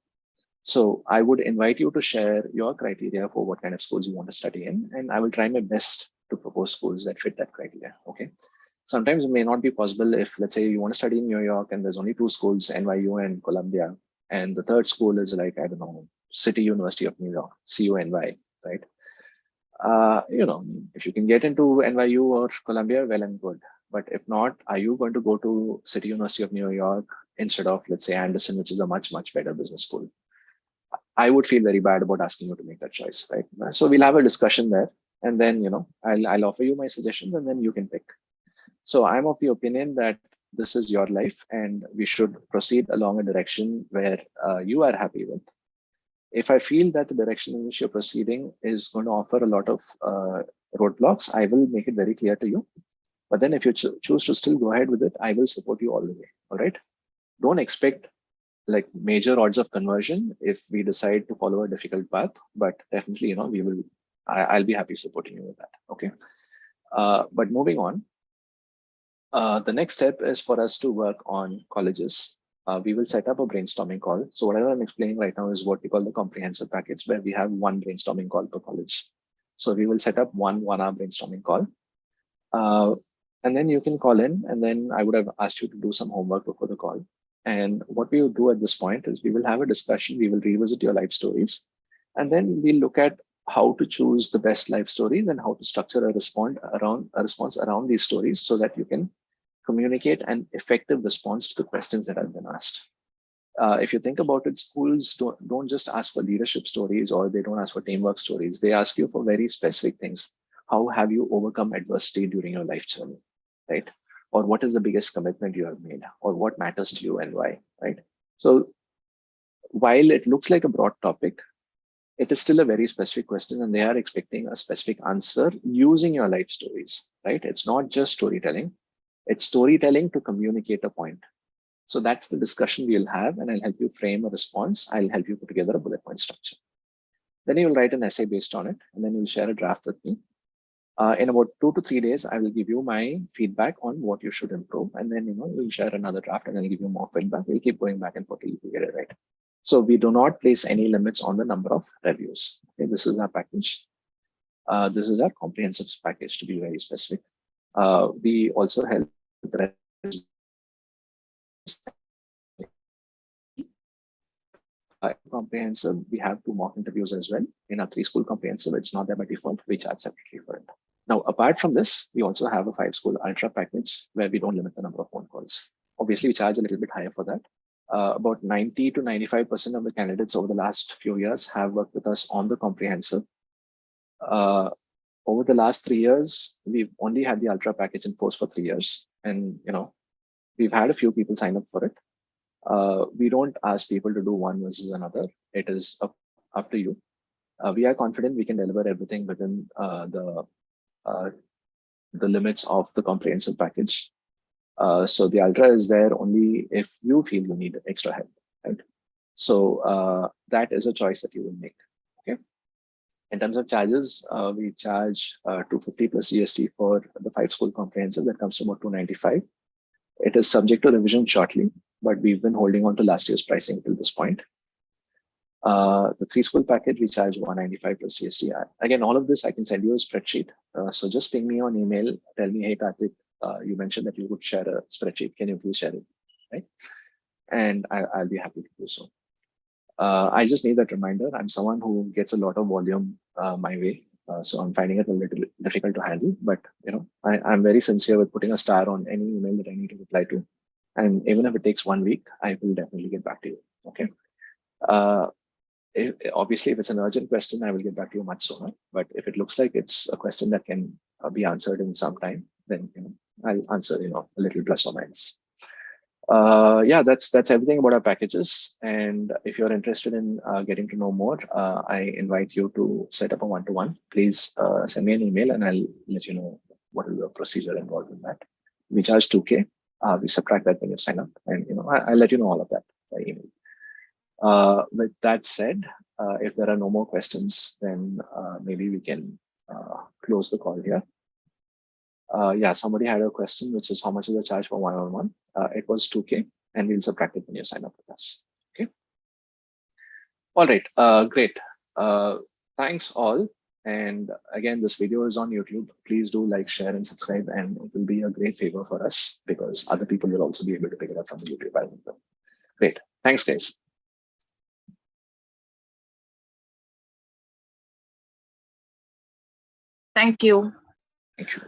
So I would invite you to share your criteria for what kind of schools you want to study in, and I will try my best to propose schools that fit that criteria. Okay. Sometimes it may not be possible if, let's say, you want to study in New York and there's only two schools, NYU and Columbia, and the third school is like, I don't know, City University of New York, CUNY, right? If you can get into NYU or Columbia, well and good. But if not, are you going to go to City University of New York instead of, let's say, Anderson, which is a much, much better business school? I would feel very bad about asking you to make that choice, right? So we'll have a discussion there, and then, I'll offer you my suggestions, and then you can pick. So I'm of the opinion that this is your life, and we should proceed along a direction where you are happy with. If I feel that the direction in which you're proceeding is going to offer a lot of roadblocks, I will make it very clear to you. But then if you choose to still go ahead with it, I will support you all the way. All right. Don't expect like major odds of conversion if we decide to follow a difficult path, but definitely, I'll be happy supporting you with that. Okay. But moving on, the next step is for us to work on colleges. We will set up a brainstorming call. So whatever I'm explaining right now is what we call the comprehensive package, where we have one brainstorming call per college. So we will set up one 1 hour brainstorming call. And then you can call in, and then I would have asked you to do some homework before the call. And what we will do at this point is we will have a discussion. We will revisit your life stories, and then we'll look at how to choose the best life stories and how to structure a response around these stories so that you can communicate an effective response to the questions that have been asked. If you think about it, schools don't just ask for leadership stories, or they don't ask for teamwork stories. They ask you for very specific things. How have you overcome adversity during your life journey, right? Or what is the biggest commitment you have made, or what matters to you and why, right? So while it looks like a broad topic, it is still a very specific question, and they are expecting a specific answer using your life stories, right? It's not just storytelling. It's storytelling to communicate a point. So that's the discussion we'll have, and I'll help you frame a response. I'll help you put together a bullet point structure. Then you'll write an essay based on it, and then you'll share a draft with me. In about 2 to 3 days, I will give you my feedback on what you should improve. And then, we'll share another draft and I'll give you more feedback. We'll keep going back and forth till you get it right. So we do not place any limits on the number of reviews. Okay, this is our package. This is our comprehensive package, to be very specific. We also help with comprehensive. We have 2 mock interviews as well. In our 3 school comprehensive, it's not there by default. We charge separately for it. Now, apart from this, we also have a 5 school ultra package where we don't limit the number of phone calls. Obviously, we charge a little bit higher for that. About 90 to 95% of the candidates over the last few years have worked with us on the comprehensive. Over the last 3 years, we've only had the ultra package in force for 3 years. And, we've had a few people sign up for it. We don't ask people to do one versus another. It is up to you. We are confident we can deliver everything within the limits of the comprehensive package. So the ultra is there only if you feel you need extra help, right? So that is a choice that you will make. Okay. In terms of charges, we charge 250 plus GST for the 5 school comprehensive. That comes to about 295. It is subject to revision shortly, but we've been holding on to last year's pricing till this point. The 3 school package, we charge 195 plus GST. Again, all of this, I can send you a spreadsheet. So just ping me on email, tell me, hey, Karthik, you mentioned that you would share a spreadsheet. Can you please share it, right? And I'll be happy to do so. I just need that reminder. I'm someone who gets a lot of volume my way. So I'm finding it a little difficult to handle, but I'm very sincere with putting a star on any email that I need to reply to. And even if it takes 1 week, I will definitely get back to you. Okay. Obviously, if it's an urgent question, I will get back to you much sooner. But if it looks like it's a question that can be answered in some time, then I'll answer a little plus or minus. Yeah, that's everything about our packages. And if you're interested in getting to know more, I invite you to set up a one-to-one. Please send me an email and I'll let you know what is the procedure involved in that. We charge 2K. We subtract that when you sign up, and I'll let you know all of that by email. With that said, if there are no more questions, then maybe we can close the call here. yeah, somebody had a question, which is how much is the charge for one-on-one? It was 2K, and we'll subtract it when you sign up with us. Okay. All right. Great. Thanks all. And again, this video is on YouTube. Please do like, share, and subscribe, and it will be a great favor for us because other people will also be able to pick it up from the YouTube algorithm. Great. Thanks, guys. Thank you. Thank you.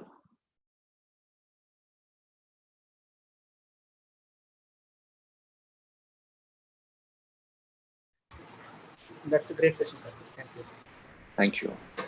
That's a great session, Karthik. Thank you. Thank you.